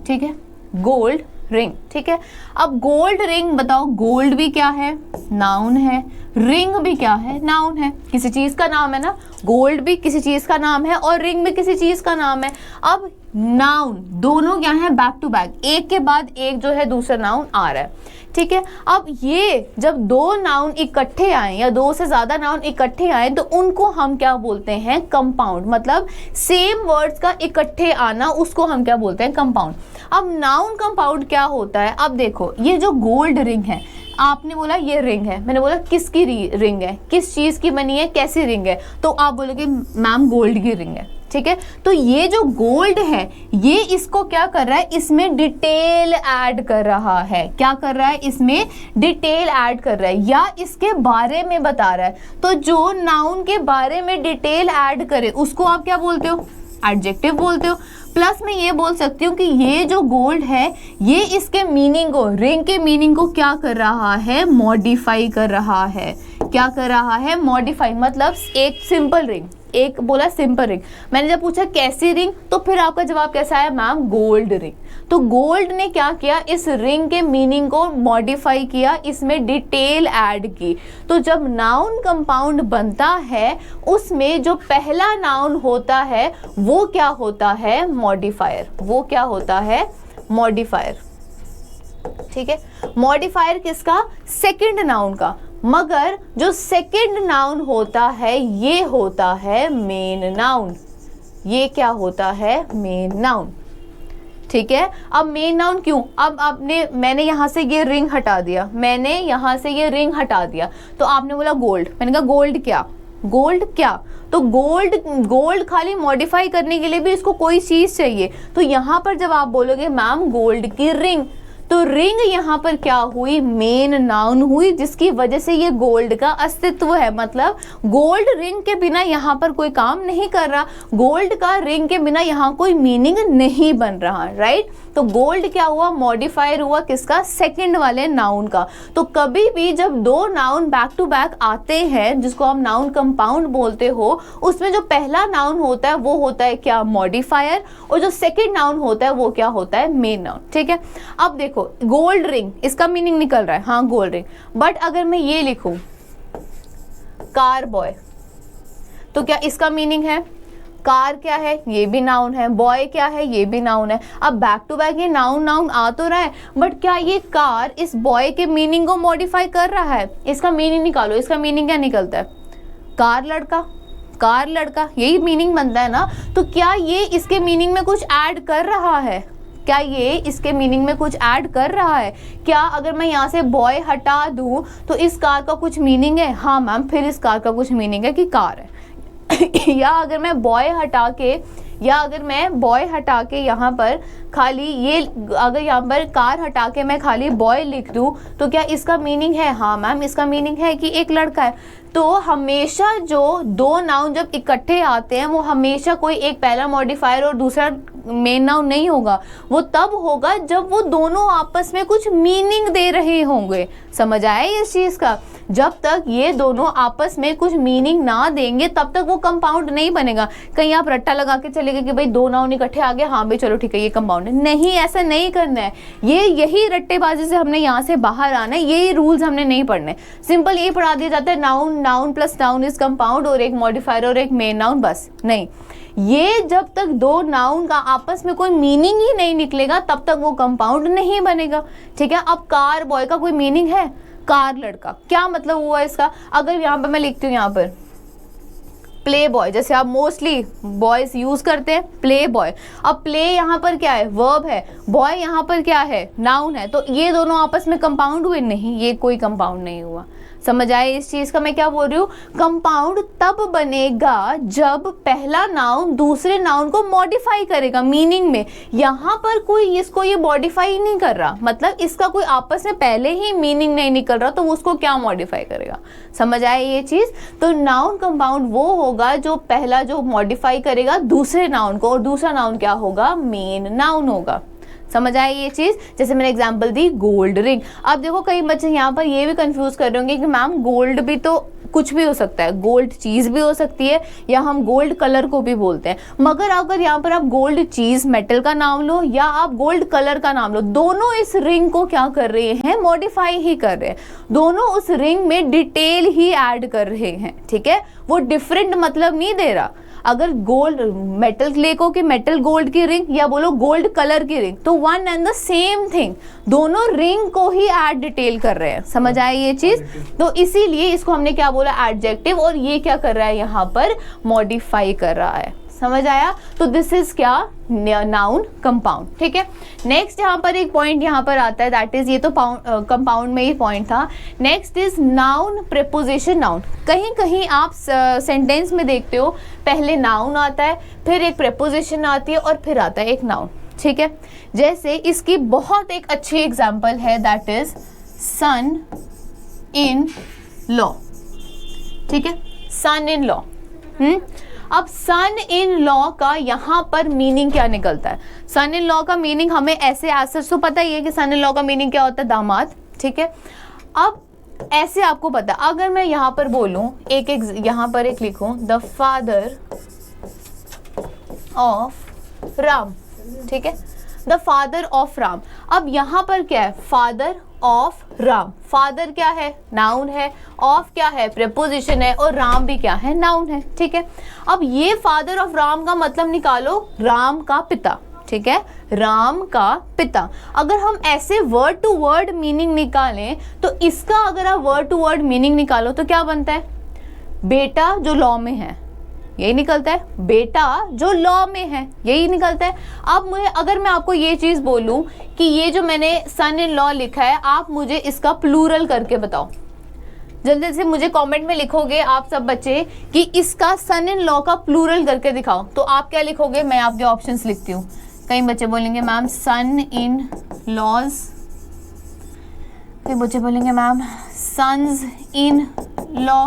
ठीक है, गोल्ड रिंग, ठीक है। अब गोल्ड रिंग बताओ, गोल्ड भी क्या है, नाउन है, रिंग भी क्या है, नाउन है, किसी चीज का नाम है ना, गोल्ड भी किसी चीज का नाम है और रिंग भी किसी चीज का नाम है। अब नाउन दोनों क्या है, बैक टू बैक, एक के बाद एक जो है दूसरा नाउन आ रहा है, ठीक है। अब ये जब दो नाउन इकट्ठे आए या दो से ज्यादा नाउन इकट्ठे आए तो उनको हम क्या बोलते हैं, कंपाउंड, मतलब सेम वर्ड्स का इकट्ठे आना, उसको हम क्या बोलते हैं, कंपाउंड। अब नाउन कंपाउंड क्या होता है, अब देखो ये जो गोल्ड रिंग है, आपने बोला ये रिंग है, मैंने बोला किसकी रिंग है, किस चीज की बनी है, कैसी रिंग है, तो आप बोलोगे मैम गोल्ड की रिंग है, ठीक है। तो ये जो गोल्ड है ये इसको क्या कर रहा है, इसमें डिटेल ऐड कर रहा है, क्या कर रहा है, इसमें डिटेल ऐड कर रहा है या इसके बारे में बता रहा है। तो जो नाउन के बारे में डिटेल ऐड करे उसको आप क्या बोलते हो, एडजेक्टिव बोलते हो। प्लस मैं ये बोल सकती हूँ कि ये जो गोल्ड है ये इसके मीनिंग को, रिंग के मीनिंग को क्या कर रहा है, मॉडिफाई कर रहा है, क्या कर रहा है, मॉडिफाई। मतलब एक सिंपल रिंग, एक बोला सिंपल रिंग, मैंने जब पूछा कैसी रिंग तो फिर आपका जवाब कैसा आया, मैम गोल्ड रिंग। तो गोल्ड ने क्या किया, इस रिंग के मीनिंग को मॉडिफाई किया, इसमें डिटेल ऐड की। तो जब नाउन कंपाउंड बनता है उसमें जो पहला नाउन होता है वो क्या होता है, मॉडिफायर, वो क्या होता है, मॉडिफायर, ठीक है। मॉडिफायर किसका, सेकंड नाउन का, मगर जो सेकंड नाउन होता है ये होता है मेन नाउन, ये क्या होता है, मेन नाउन, ठीक है। अब मेन नाउन क्यों, अब मैंने यहां से ये रिंग हटा दिया, मैंने यहां से ये रिंग हटा दिया, तो आपने बोला गोल्ड, मैंने कहा गोल्ड क्या, गोल्ड क्या, तो गोल्ड खाली मॉडिफाई करने के लिए भी इसको कोई चीज चाहिए। तो यहां पर जब आप बोलोगे मैम गोल्ड की रिंग, तो रिंग यहाँ पर क्या हुई, मेन नाउन हुई, जिसकी वजह से ये गोल्ड का अस्तित्व है। मतलब गोल्ड रिंग के बिना यहाँ पर कोई काम नहीं कर रहा, गोल्ड का रिंग के बिना यहाँ कोई मीनिंग नहीं बन रहा, राइट। तो गोल्ड क्या हुआ, मॉडिफायर हुआ किसका, सेकंड वाले नाउन का। तो कभी भी जब दो नाउन बैक टू बैक आते हैं जिसको हम नाउन कंपाउंड बोलते हो, उसमें जो पहला नाउन होता है वो होता है क्या, मॉडिफायर, और जो सेकंड नाउन होता है वो क्या होता है, मेन नाउन, ठीक है। अब देखो गोल्ड रिंग, इसका मीनिंग निकल रहा है, हाँ गोल्ड रिंग, बट अगर मैं ये लिखूं कार बॉय, तो क्या इसका मीनिंग है, कार क्या है, ये भी नाउन है, बॉय क्या है, ये भी नाउन है। अब बैक टू बैक ये नाउन नाउन आ तो रहा है, बट क्या ये कार इस बॉय के मीनिंग को मॉडिफाई कर रहा है, इसका मीनिंग निकालो, इसका मीनिंग क्या निकलता है, कार लड़का, कार लड़का, यही मीनिंग बनता है ना। तो क्या ये इसके मीनिंग में कुछ ऐड कर रहा है, क्या ये इसके मीनिंग में कुछ ऐड कर रहा है, क्या अगर मैं यहाँ से बॉय हटा दूं तो इस कार का कुछ मीनिंग है, हाँ मैम, फिर इस कार का कुछ मीनिंग है कि कार है। या अगर मैं बॉय हटा के यहाँ पर खाली ये, अगर यहाँ पर कार हटा के मैं खाली बॉय लिख दूं तो क्या इसका मीनिंग है, हाँ मैम, इसका मीनिंग है कि एक लड़का है। तो हमेशा जो दो नाउन जब इकट्ठे आते हैं वो हमेशा कोई एक पहला मॉडिफायर और दूसरा मेन नाउन नहीं होगा, वो तब होगा जब वो दोनों आपस में कुछ मीनिंग दे रहे होंगे। समझ आया इस चीज का, जब तक ये दोनों आपस में कुछ मीनिंग ना देंगे तब तक वो कंपाउंड नहीं बनेगा। कहीं आप रट्टा लगा के चले गए कि भाई दो नाउन इकट्ठे आ गए, हाँ भाई चलो ठीक है ये कंपाउंड है, नहीं, ऐसा नहीं करना है। यही रट्टेबाजी से हमने यहाँ से बाहर आना है, यही रूल्स हमने नहीं पढ़ने। सिंपल ये पढ़ा दिया जाता है noun plus noun is compound और एक मॉडिफायर और एक मेन नाउन, बस नहीं। ये जब तक दो नाउन का आपस में कोई मीनिंग ही नहीं निकलेगा तब तक वो कंपाउंड नहीं बनेगा, ठीक है। अब कार बॉय का कोई मीनिंग है, कार लड़का, क्या मतलब हुआ इसका, अगर यहाँ पर मैं लिखती हूँ यहाँ पर प्ले बॉय, जैसे आप मोस्टली बॉयज यूज करते हैं प्ले बॉय, अब प्ले यहाँ पर क्या है, वर्ब है, बॉय यहाँ पर क्या है, नाउन है, तो ये दोनों आपस में कंपाउंड हुए, नहीं, ये कोई कंपाउंड नहीं हुआ। समझ आए इस चीज का मैं क्या बोल रही हूँ, कंपाउंड तब बनेगा जब पहला नाउन दूसरे नाउन को मॉडिफाई करेगा मीनिंग में। यहाँ पर कोई इसको ये मॉडिफाई नहीं कर रहा, मतलब इसका कोई आपस में पहले ही मीनिंग नहीं निकल रहा, तो उसको क्या मॉडिफाई करेगा। समझ आए ये चीज, तो नाउन कंपाउंड वो होगा जो पहला जो मॉडिफाई करेगा दूसरे नाउन को, और दूसरा नाउन क्या होगा, मेन नाउन होगा। समझ आए ये चीज? जैसे मैंने एग्जांपल दी गोल्ड रिंग। अब देखो कई बच्चे यहाँ पर ये भी कंफ्यूज कर रहे होंगे कि मैम गोल्ड भी तो कुछ भी हो सकता है, गोल्ड चीज भी हो सकती है, या हम गोल्ड कलर को भी बोलते हैं। मगर अगर यहाँ पर आप गोल्ड चीज मेटल का नाम लो या आप गोल्ड कलर का नाम लो, दोनों इस रिंग को क्या कर रहे हैं? मॉडिफाई ही कर रहे हैं, दोनों उस रिंग में डिटेल ही ऐड कर रहे हैं। ठीक है, वो डिफरेंट मतलब नहीं दे रहा। अगर गोल्ड मेटल लेको कि मेटल गोल्ड की रिंग, या बोलो गोल्ड कलर की रिंग, तो one and the same thing, दोनों रिंग को ही ऐड डिटेल कर रहे हैं। समझ आए ये चीज? तो इसीलिए इसको हमने क्या बोला? एडजेक्टिव। और ये क्या कर रहा है? यहाँ पर मॉडिफाई कर रहा है। समझ आया? तो दिस इज क्या? Noun compound. ठीक है, नेक्स्ट यहाँ पर एक पॉइंट यहाँ पर आता है, दैट इज, ये तो कंपाउंड में ही पॉइंट था। Next is noun preposition noun. कहीं कहीं आप सेंटेंस में देखते हो पहले नाउन आता है, फिर एक प्रीपोजिशन आती है और फिर आता है एक नाउन। ठीक है, जैसे इसकी बहुत एक अच्छी एग्जाम्पल है, that is son in law. ठीक है, सन इन लॉ। अब सन इन लॉ का यहाँ पर मीनिंग क्या निकलता है? सन इन लॉ का मीनिंग हमें ऐसे आंसर तो पता ही है कि सन इन लॉ का मीनिंग क्या होता है? दामाद। ठीक है, अब ऐसे आपको पता, अगर मैं यहाँ पर बोलूं यहाँ पर एक लिखूं, द फादर ऑफ राम। ठीक है, द फादर ऑफ राम। अब यहाँ पर क्या है? Father of Ram. फादर क्या है? नाउन है। ऑफ क्या है? प्रीपोजिशन है। और राम भी क्या है? नाउन है। ठीक है, अब ये फादर ऑफ राम का मतलब निकालो, राम का पिता। ठीक है, राम का पिता। अगर हम ऐसे वर्ड टू वर्ड मीनिंग निकालें तो इसका अगर आप वर्ड टू वर्ड मीनिंग निकालो तो क्या बनता है? बेटा जो लॉ में है, यही निकलता है। बेटा जो लॉ में है, यही निकलता है। अब मुझे, अगर मैं आपको ये चीज बोलूं कि ये जो मैंने सन इन लॉ लिखा है, आप मुझे इसका प्लूरल करके बताओ। जल्दी से मुझे कमेंट में लिखोगे आप सब बच्चे कि इसका सन इन लॉ का प्लूरल करके दिखाओ। तो आप क्या लिखोगे? मैं आपके ऑप्शंस लिखती हूँ। कई बच्चे बोलेंगे मैम सन इन लॉज, कई बच्चे बोलेंगे मैम सन्स इन लॉ,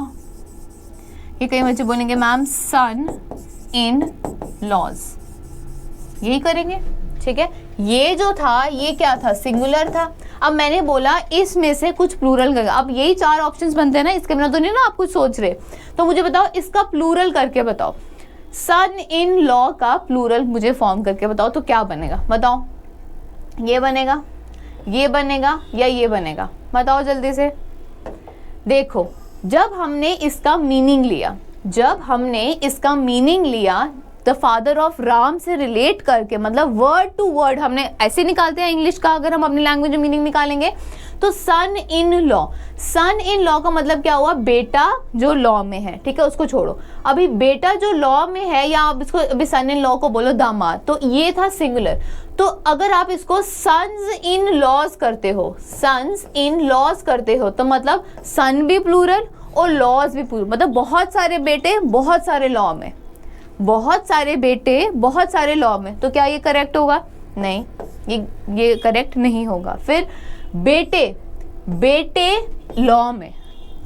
ये कई बच्चे बोलेंगे मैम सन इन लॉज। यही करेंगे। ठीक है, ये जो था ये क्या था? सिंगुलर था। अब मैंने बोला इसमें से कुछ प्लूरल कर, अब यही 4 ऑप्शंस बनते हैं ना, इसके बिना तो नहीं ना आप कुछ सोच रहे। तो मुझे बताओ इसका प्लूरल करके बताओ, सन इन लॉ का प्लूरल मुझे फॉर्म करके बताओ तो क्या बनेगा? बताओ, ये बनेगा, ये बनेगा या ये बनेगा? बताओ जल्दी से। देखो, जब हमने इसका मीनिंग लिया, द फादर ऑफ राम से रिलेट करके, मतलब वर्ड टू वर्ड हमने ऐसे निकालते हैं इंग्लिश का, अगर हम अपनी लैंग्वेज में मीनिंग निकालेंगे तो सन in law. Sun in law का मतलब क्या हुआ? बेटा जो लॉ में है। ठीक है, उसको छोड़ो, अभी बेटा जो लॉ में है, या आप इसको अभी सन इन लॉ को बोलो दामाद, तो ये था सिंगुलर। तो अगर आप इसको सन्स इन लॉज करते हो, सन्स इन लॉज करते हो, तो मतलब सन भी प्लूरल और लॉज भी प्लूरल, मतलब बहुत सारे बेटे बहुत सारे लॉ में, बहुत सारे बेटे बहुत सारे लॉ में। तो क्या ये करेक्ट होगा? नहीं, ये करेक्ट नहीं होगा। फिर बेटे लॉ में।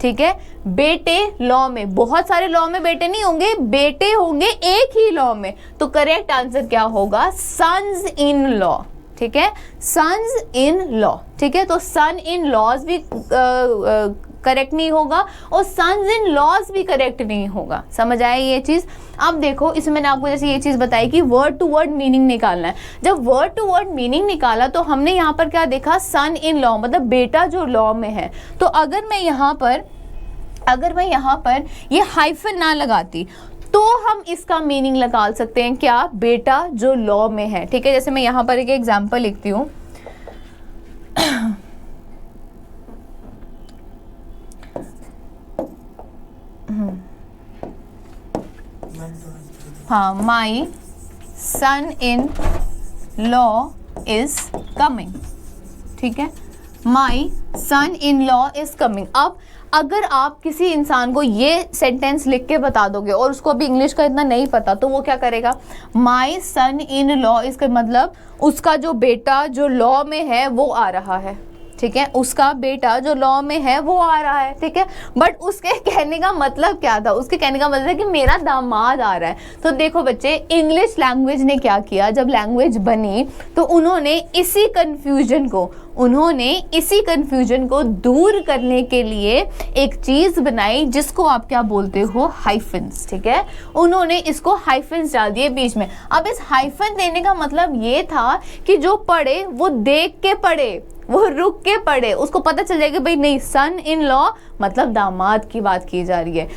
ठीक है, बेटे लॉ में, बहुत सारे लॉ में बेटे नहीं होंगे, बेटे होंगे एक ही लॉ में। तो करेक्ट आंसर क्या होगा? Sons in law. ठीक है, सन्स इन लॉ। ठीक है, तो सन इन लॉज भी करेक्ट नहीं होगा और सन्स इन लॉज भी करेक्ट नहीं होगा। समझ आया ये चीज? अब देखो, इसमें मैंने आपको जैसे ये चीज बताई कि वर्ड टू वर्ड मीनिंग निकालना है। जब वर्ड टू वर्ड मीनिंग निकाला तो हमने यहाँ पर क्या देखा? सन इन लॉ, मतलब बेटा जो लॉ में है। तो अगर मैं यहाँ पर ये हाइफन ना लगाती तो हम इसका मीनिंग निकाल सकते हैं क्या? बेटा जो लॉ में है। ठीक है, जैसे मैं यहाँ पर एक एग्जाम्पल लिखती हूँ। हाँ, माई सन इन लॉ इज कमिंग। ठीक है, माई सन इन लॉ इज कमिंग। अब अगर आप किसी इंसान को ये सेंटेंस लिख के बता दोगे और उसको अभी इंग्लिश का इतना नहीं पता, तो वो क्या करेगा? माई सन इन लॉ, इसका मतलब उसका जो बेटा जो लॉ में है वो आ रहा है। ठीक है, उसका बेटा जो लॉ में है वो आ रहा है, ठीक है, बट उसके कहने का मतलब क्या था, उसके कहने का मतलब है कि मेरा दामाद आ रहा है। तो देखो बच्चे, इंग्लिश लैंग्वेज ने क्या किया, जब लैंग्वेज बनी तो उन्होंने इसी कंफ्यूजन को दूर करने के लिए एक चीज बनाई जिसको आप क्या बोलते हो, हाइफन्स, ठीक है। उन्होंने इसको हाइफन्स डाल दिए बीच में। अब इस हाइफन देने का मतलब ये था कि जो पढ़े वो देख के पढ़े, वो रुक के पढ़े, उसको पता चल जाएगा भाई नहीं, सन इन लॉ मतलब दामाद की बात की जा रही है,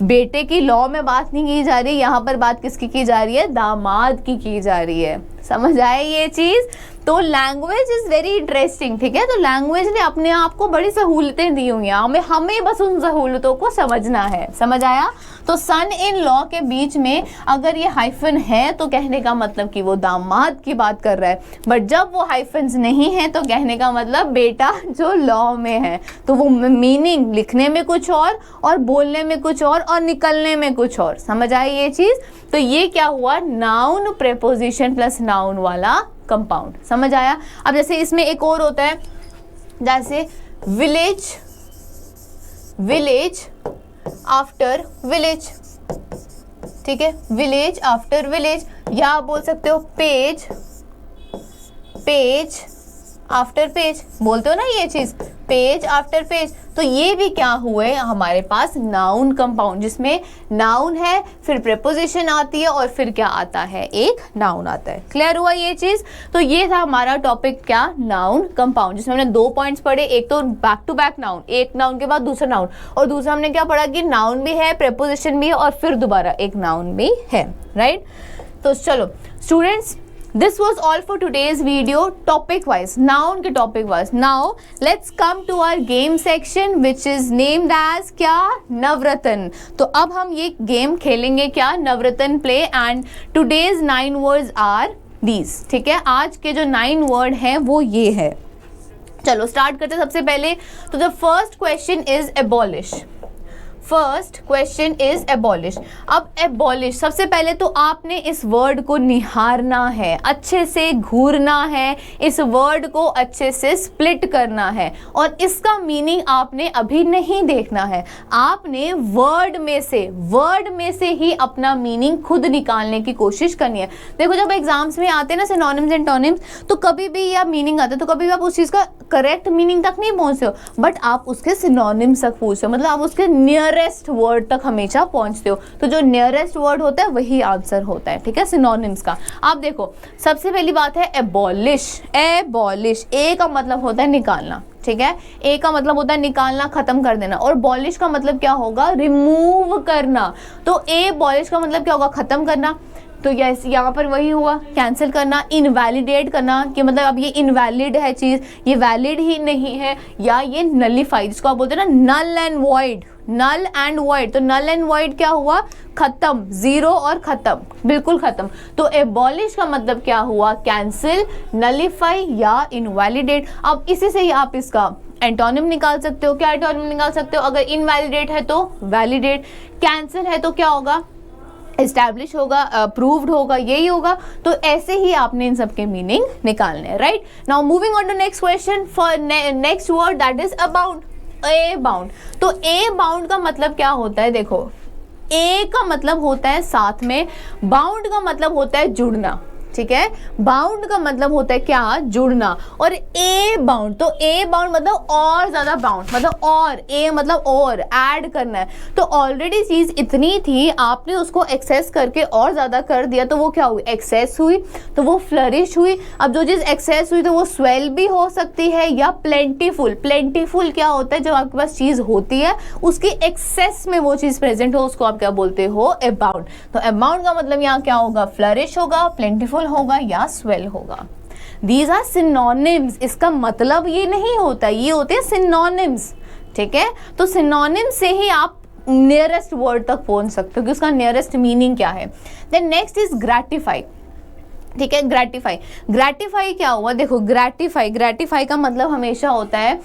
बेटे की लॉ में बात नहीं की जा रही, यहाँ पर बात किसकी की जा रही है, दामाद की जा रही है। समझ आए ये चीज? तो लैंग्वेज इज वेरी इंटरेस्टिंग, ठीक है। तो लैंग्वेज ने अपने आप को बड़ी सहूलतें दी हुई हैं, हमें बस उन सहूलतों को समझना है। समझ आया? तो सन इन लॉ के बीच में अगर ये हाइफन है तो कहने का मतलब कि वो दामाद की बात कर रहा है, बट जब वो हाइफन्स नहीं है तो कहने का मतलब बेटा जो लॉ में है। तो वो मीनिंग लिखने में कुछ और बोलने में कुछ और निकलने में कुछ और। समझ आई ये चीज? तो ये क्या हुआ, नाउन प्रेपोजिशन प्लस नाउन वाला कंपाउंड। समझ आया? अब जैसे इसमें एक और होता है, जैसे विलेज आफ्टर विलेज, ठीक है, विलेज आफ्टर विलेज, या आप बोल सकते हो पेज आफ्टर पेज, बोलते हो ना ये चीज, पेज आफ्टर पेज। तो ये भी क्या हुए हमारे पास, नाउन कंपाउंड, जिसमें नाउन है, फिर प्रेपोजिशन आती है और फिर क्या आता है, एक नाउन आता है। क्लियर हुआ ये चीज? तो ये था हमारा टॉपिक, क्या, नाउन कंपाउंड, जिसमें हमने 2 पॉइंट्स पढ़े, एक तो बैक टू बैक नाउन, एक नाउन के बाद दूसरा नाउन, और दूसरा हमने क्या पढ़ा कि नाउन भी है, प्रेपोजिशन भी है, और फिर दोबारा एक नाउन भी है, राइट। तो चलो students, this was all for today's video topic wise, noun के topic wise. Now let's come to our game section which is named as क्या, नवरत्न। तो अब हम ये गेम खेलेंगे क्या, नवरत्न play, and today's 9 words are these, ठीक है। आज के जो 9 वर्ड हैं वो ये है। चलो स्टार्ट करते हैं सबसे पहले। तो the first question is abolish. First question is abolish. अब एबॉलिश, सबसे पहले तो आपने इस वर्ड को निहारना है, अच्छे से घूरना है, इस वर्ड को अच्छे से स्प्लिट करना है, और इसका मीनिंग आपने अभी नहीं देखना है, आपने वर्ड में से ही अपना मीनिंग खुद निकालने की कोशिश करनी है। देखो जब एग्जाम्स में आते हैं ना सिनोनिम्स एंटोनिम्स, तो कभी भी या मीनिंग आता है तो कभी भी आप उस चीज़ का करेक्ट मीनिंग तक नहीं पहुंचते हो, बट आप उसके सिनोनिम्स तक पहुंचते हो, मतलब आप उसके नियरेस्ट वर्ड तक हमेशा पहुंचते हो। तो जो नियरेस्ट वर्ड होता है वही आंसर होता है, ठीक है, सिनोनिम्स का। आप देखो सबसे पहली बात है एबॉलिश। एबॉलिश, ए का मतलब होता है निकालना, ठीक है, ए का मतलब होता है निकालना, खत्म कर देना, और बॉलिश का मतलब क्या होगा, रिमूव करना। तो ए बॉलिश का मतलब क्या होगा, खत्म करना। तो यस, यहाँ पर वही हुआ, कैंसिल करना, इनवैलिडेट करना, कि मतलब अब ये इनवैलिड है चीज़, ये वैलिड ही नहीं है, या ये नलीफाई, जिसको आप बोलते हैं ना null and void, null and void. तो नल एंड वॉइड क्या हुआ, खत्म, जीरो और खत्म, बिल्कुल खत्म। तो एबॉलिश का मतलब क्या हुआ, कैंसिल, नलीफाई या इनवैलिडेट। अब इसी से ही आप इसका एंटोनिम निकाल सकते हो। क्या एंटोनिम निकाल सकते हो, अगर इनवैलिडेट है तो वैलिडेट, कैंसिल है तो क्या होगा, एस्टैब्लिश होगा, प्रूव्ड होगा, यही होगा। तो ऐसे ही आपने इन सब के मीनिंग निकालने हैं, right. Now moving on to next question, for next word that is abound. A bound. तो ए बाउंड का मतलब क्या होता है, देखो ए का मतलब होता है साथ में, बाउंड का मतलब होता है जुड़ना, ठीक है, बाउंड का मतलब होता है क्या, जुड़ना। और ए बाउंड, तो ए बाउंड मतलब और ज्यादा बाउंड, मतलब और, ए मतलब और, ऐड करना है। तो ऑलरेडी चीज इतनी थी, आपने उसको एक्सेस करके और ज्यादा कर दिया, तो वो क्या हुई, एक्सेस हुई, तो वो फ्लरिश हुई। अब जो चीज एक्सेस हुई तो वो स्वेल भी हो सकती है या प्लेंटीफुल। प्लेंटीफुल क्या होता है, जब आपके पास चीज होती है उसकी एक्सेस में वो चीज प्रेजेंट हो, उसको आप क्या बोलते हो, अबाउंड। तो अबाउंड का मतलब यहाँ क्या होगा, फ्लरिश होगा, प्लेंटीफुल होगा या स्वेल होगा। These are synonyms। इसका मतलब ये नहीं होता, ये होते हैं synonyms, ठीक है। तो synonyms से ही आप नियरेस्ट वर्ड तक पहुंच सकते हो कि उसका नियरेस्ट मीनिंग क्या है। Then next is gratify। ठीक है। ग्रेटिफाई, ग्रेटिफाई क्या हुआ, देखो ग्रेटिफाई का मतलब हमेशा होता है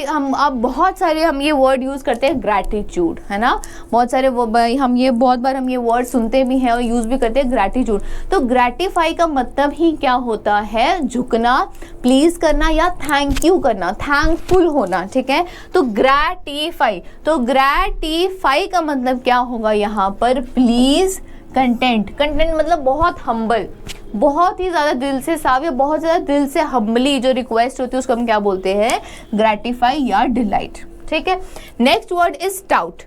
हम अब बहुत सारे हम ये वर्ड यूज़ करते हैं, ग्रैटिट्यूड, है ना, बहुत सारे हम ये बहुत बार हम ये वर्ड सुनते भी हैं और यूज़ भी करते हैं, ग्रैटिट्यूड। तो ग्रेटिफाई का मतलब ही क्या होता है, झुकना, प्लीज़ करना या थैंक यू करना, थैंकफुल होना, ठीक है। तो ग्रेटिफाई का मतलब क्या होगा यहाँ पर, प्लीज़, कंटेंट मतलब बहुत हम्बल, बहुत ही ज़्यादा दिल से साफ या बहुत ज़्यादा दिल से हम्बली जो रिक्वेस्ट होती है उसको हम क्या बोलते हैं, ग्रेटिफाई या डिलाइट, ठीक है। Next word is taut.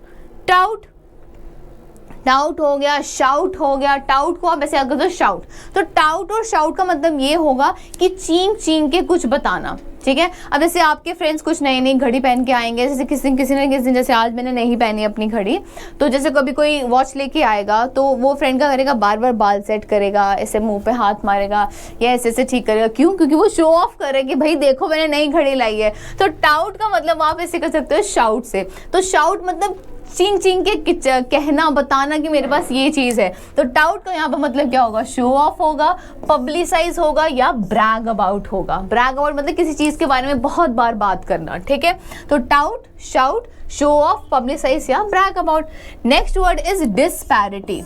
Taut हो गया, शाउट हो गया। टाउट को आप ऐसे अगर तो शाउट, तो टाउट और शाउट का मतलब ये होगा कि चींक के कुछ बताना, ठीक है। अब जैसे आपके फ्रेंड्स कुछ नई घड़ी पहन के आएंगे, जैसे किसी ने जैसे आज मैंने नहीं पहनी अपनी घड़ी, तो जैसे कभी कोई वॉच लेके आएगा तो वो फ्रेंड का करेगा, बार बार बाल सेट करेगा, ऐसे मुंह पे हाथ मारेगा या ऐसे ठीक करेगा, क्यों, क्योंकि वो शो ऑफ कर रहा है कि भाई देखो मैंने नई घड़ी लाई है। तो टाउट का मतलब आप ऐसे कर सकते हो शाउट से। तो शाउट मतलब चींक के कहना, बताना कि मेरे पास ये चीज़ है। तो टाउट का यहाँ पर मतलब क्या होगा, शो ऑफ होगा, पब्लिसाइज होगा या ब्रैग अबाउट होगा। ब्रैग अबाउट मतलब किसी चीज़ के बारे में बहुत बार बात करना, ठीक है। तो tout, shout, show off, publicize या brag about. Next word is disparity.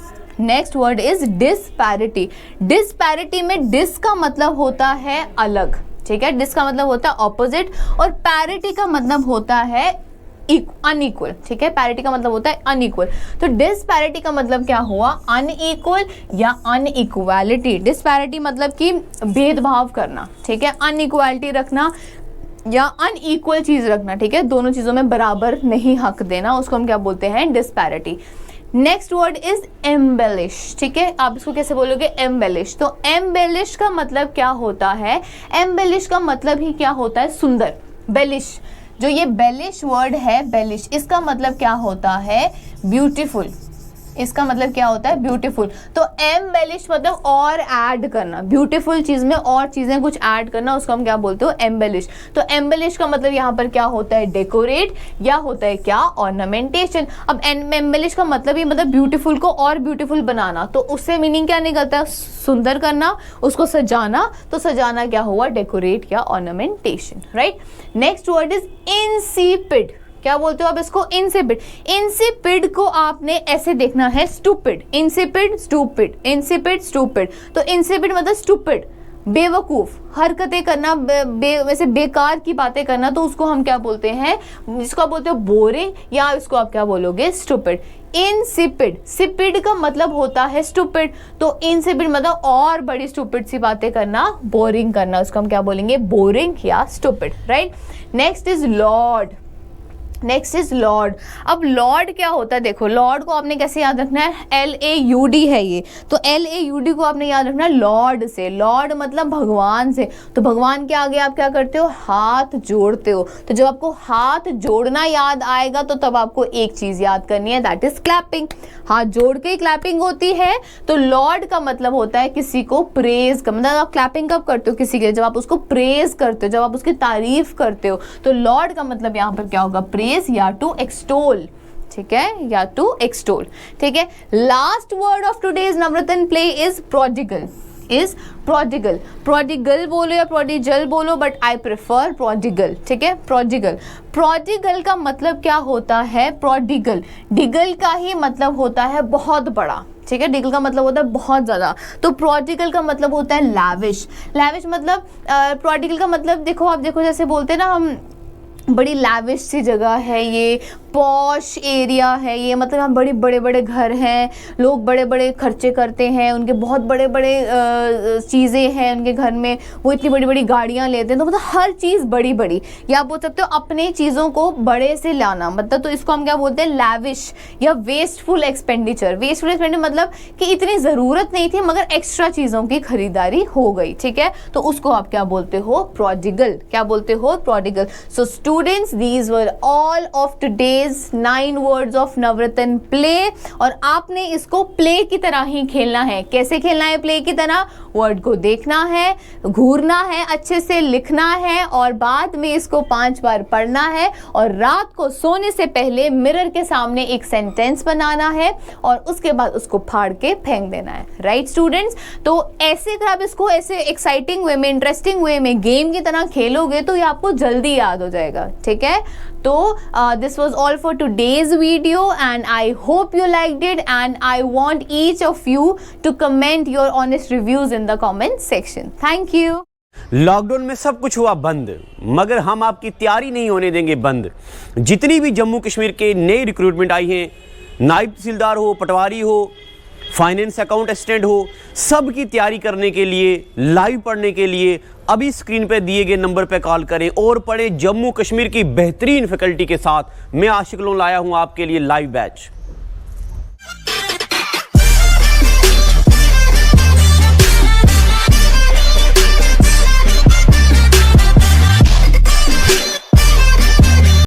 Disparity में डिस का मतलब होता है अलग, ठीक है, डिस का मतलब होता है ऑपोजिट, और पैरिटी का मतलब होता है अनइक्वल, ठीक है। पैरिटी का मतलब होता है अनइक्वल। तो डिस्पैरिटी का मतलब क्या हुआ, अनइक्वल या अनइक्वालिटी। डिस्पैरिटी मतलब कि भेदभाव करना, ठीक है, अनइक्वालिटी रखना या अनइक्वल चीज रखना, ठीक है, दोनों चीजों में बराबर नहीं हक देना, उसको हम क्या बोलते हैं, disparity. Next word is embellish, ठीक है। आप इसको कैसे बोलोगे, एम्बेलिश। तो एम्बेलिश का मतलब क्या होता है, एम्बेलिश का मतलब ही क्या होता है, सुंदर। बेलिश, जो ये बेलिश वर्ड है, बेलिश, इसका मतलब क्या होता है, ब्यूटीफुल। इसका मतलब क्या होता है, ब्यूटीफुल। तो एम्बेलिश मतलब और ऐड करना, ब्यूटीफुल चीज में और चीजें कुछ ऐड करना, उसको हम क्या बोलते हो, एम्बेलिश। तो एम्बेलिश का मतलब यहाँ पर क्या होता है, डेकोरेट या होता है क्या, ऑर्नामेंटेशन। अब एम्बेलिश का मतलब ये मतलब ब्यूटीफुल को और ब्यूटीफुल बनाना, तो उससे मीनिंग क्या निकलता है, सुंदर करना, उसको सजाना। तो सजाना क्या हुआ, डेकोरेट या ornamentation, right. Next word is insipid. क्या बोलते हो आप इसको, इंसिपिड। इंसिपिड को आपने ऐसे देखना है, stupid, insipid, stupid, insipid, stupid. तो इंसिपिड मतलब स्टूपिड, बेवकूफ, हरकतें करना, वैसे बेकार की बातें करना, तो उसको हम क्या बोलते हैं, जिसको आप बोलते हो बोरिंग, या इसको आप क्या बोलोगे, स्टूपिड। इनसिपिड, सिपिड का मतलब होता है स्टूपिड, तो इनसिपिड मतलब और बड़ी स्टूपिड सी बातें करना, बोरिंग करना, उसको हम क्या बोलेंगे, बोरिंग या stupid, right. Next is Lord. अब लॉर्ड क्या होता है, देखो लॉर्ड को आपने कैसे याद रखना है, LAUD है ये, तो LAUD को आपने याद रखना है लॉर्ड से। लॉर्ड मतलब भगवान से। तो भगवान के आगे आप क्या करते हो, हाथ जोड़ते हो। तो जब आपको हाथ जोड़ना याद आएगा तो तब आपको एक चीज याद करनी है, दैट इज क्लैपिंग। हाथ जोड़ के क्लैपिंग होती है। तो लॉर्ड का मतलब होता है किसी को प्रेज का, मतलब आप क्लैपिंग कब करते हो किसी के, जब आप उसको प्रेज करते हो, जब आप उसकी तारीफ करते हो। तो लॉर्ड का मतलब यहाँ पर क्या होगा, या टू एक्सटोल, ठीक है, या टू एक्सटोल, ठीक है। Last word of today's Navratna play is prodigal. Prodigal बोलो या प्रोडिजल बोलो, बट आई प्रेफर प्रोडिगल, ठीक है। प्रोडिगल का मतलब क्या होता है, प्रोडिगल, डिगल का ही मतलब होता है बहुत बड़ा, ठीक है। डिगल का मतलब होता है बहुत ज़्यादा। तो प्रोडिगल का मतलब होता है लैविश मतलब प्रोडिगल का मतलब देखो, आप देखो जैसे बोलते हैं ना हम, बड़ी लैविश सी जगह है ये, पॉश एरिया है ये, मतलब हम बड़े बड़े घर हैं, लोग बड़े बड़े खर्चे करते हैं, उनके बहुत बड़े चीज़ें हैं उनके घर में, वो इतनी बड़ी बड़ी गाड़ियाँ लेते हैं, तो मतलब हर चीज़ बड़ी, या आप बोल सकते हो अपने चीज़ों को बड़े से लाना, मतलब तो इसको हम क्या बोलते हैं, लैविश या वेस्टफुल एक्सपेंडिचर। वेस्टफुल एक्सपेंडिचर मतलब कि इतनी ज़रूरत नहीं थी मगर एक्स्ट्रा चीज़ों की खरीदारी हो गई, ठीक है। तो उसको आप क्या बोलते हो, प्रोडिगल। क्या बोलते हो, prodigal. So students, these were all of today's is 9 words of Navratna play, और आपने इसको प्ले की तरह ही खेलना है। कैसे खेलना है प्ले की तरह? वर्ड को देखना है, घूरना है, अच्छे से लिखना है और बाद में इसको 5 बार पढ़ना है, और रात को सोने से पहले मिरर के सामने एक सेंटेंस बनाना है और उसके बाद उसको फाड़ के फेंक देना है। Right students? तो ऐसे अगर आप इसको ऐसे एक्साइटिंग वे में, इंटरेस्टिंग वे में, गेम की तरह खेलोगे तो ये आपको जल्दी याद हो जाएगा। ठीक है? तो this was all for today's video and I hope you liked it, and I want each of you to comment your honest reviews in the comment section. Thank you.
Lockdown में सब कुछ हुआ बंद, मगर हम आपकी तैयारी नहीं होने देंगे बंद। जितनी भी जम्मू कश्मीर के नए रिक्रूटमेंट आई हैं, नायब तहसीलदार हो, पटवारी हो, फाइनेंस अकाउंट असिस्टेंट हो, सब की तैयारी करने के लिए, लाइव पढ़ने के लिए अभी स्क्रीन पे दिए गए नंबर पे कॉल करें और पढ़ें जम्मू कश्मीर की बेहतरीन फैकल्टी के साथ। मैं आशिक लोन लाया हूं आपके लिए लाइव बैच।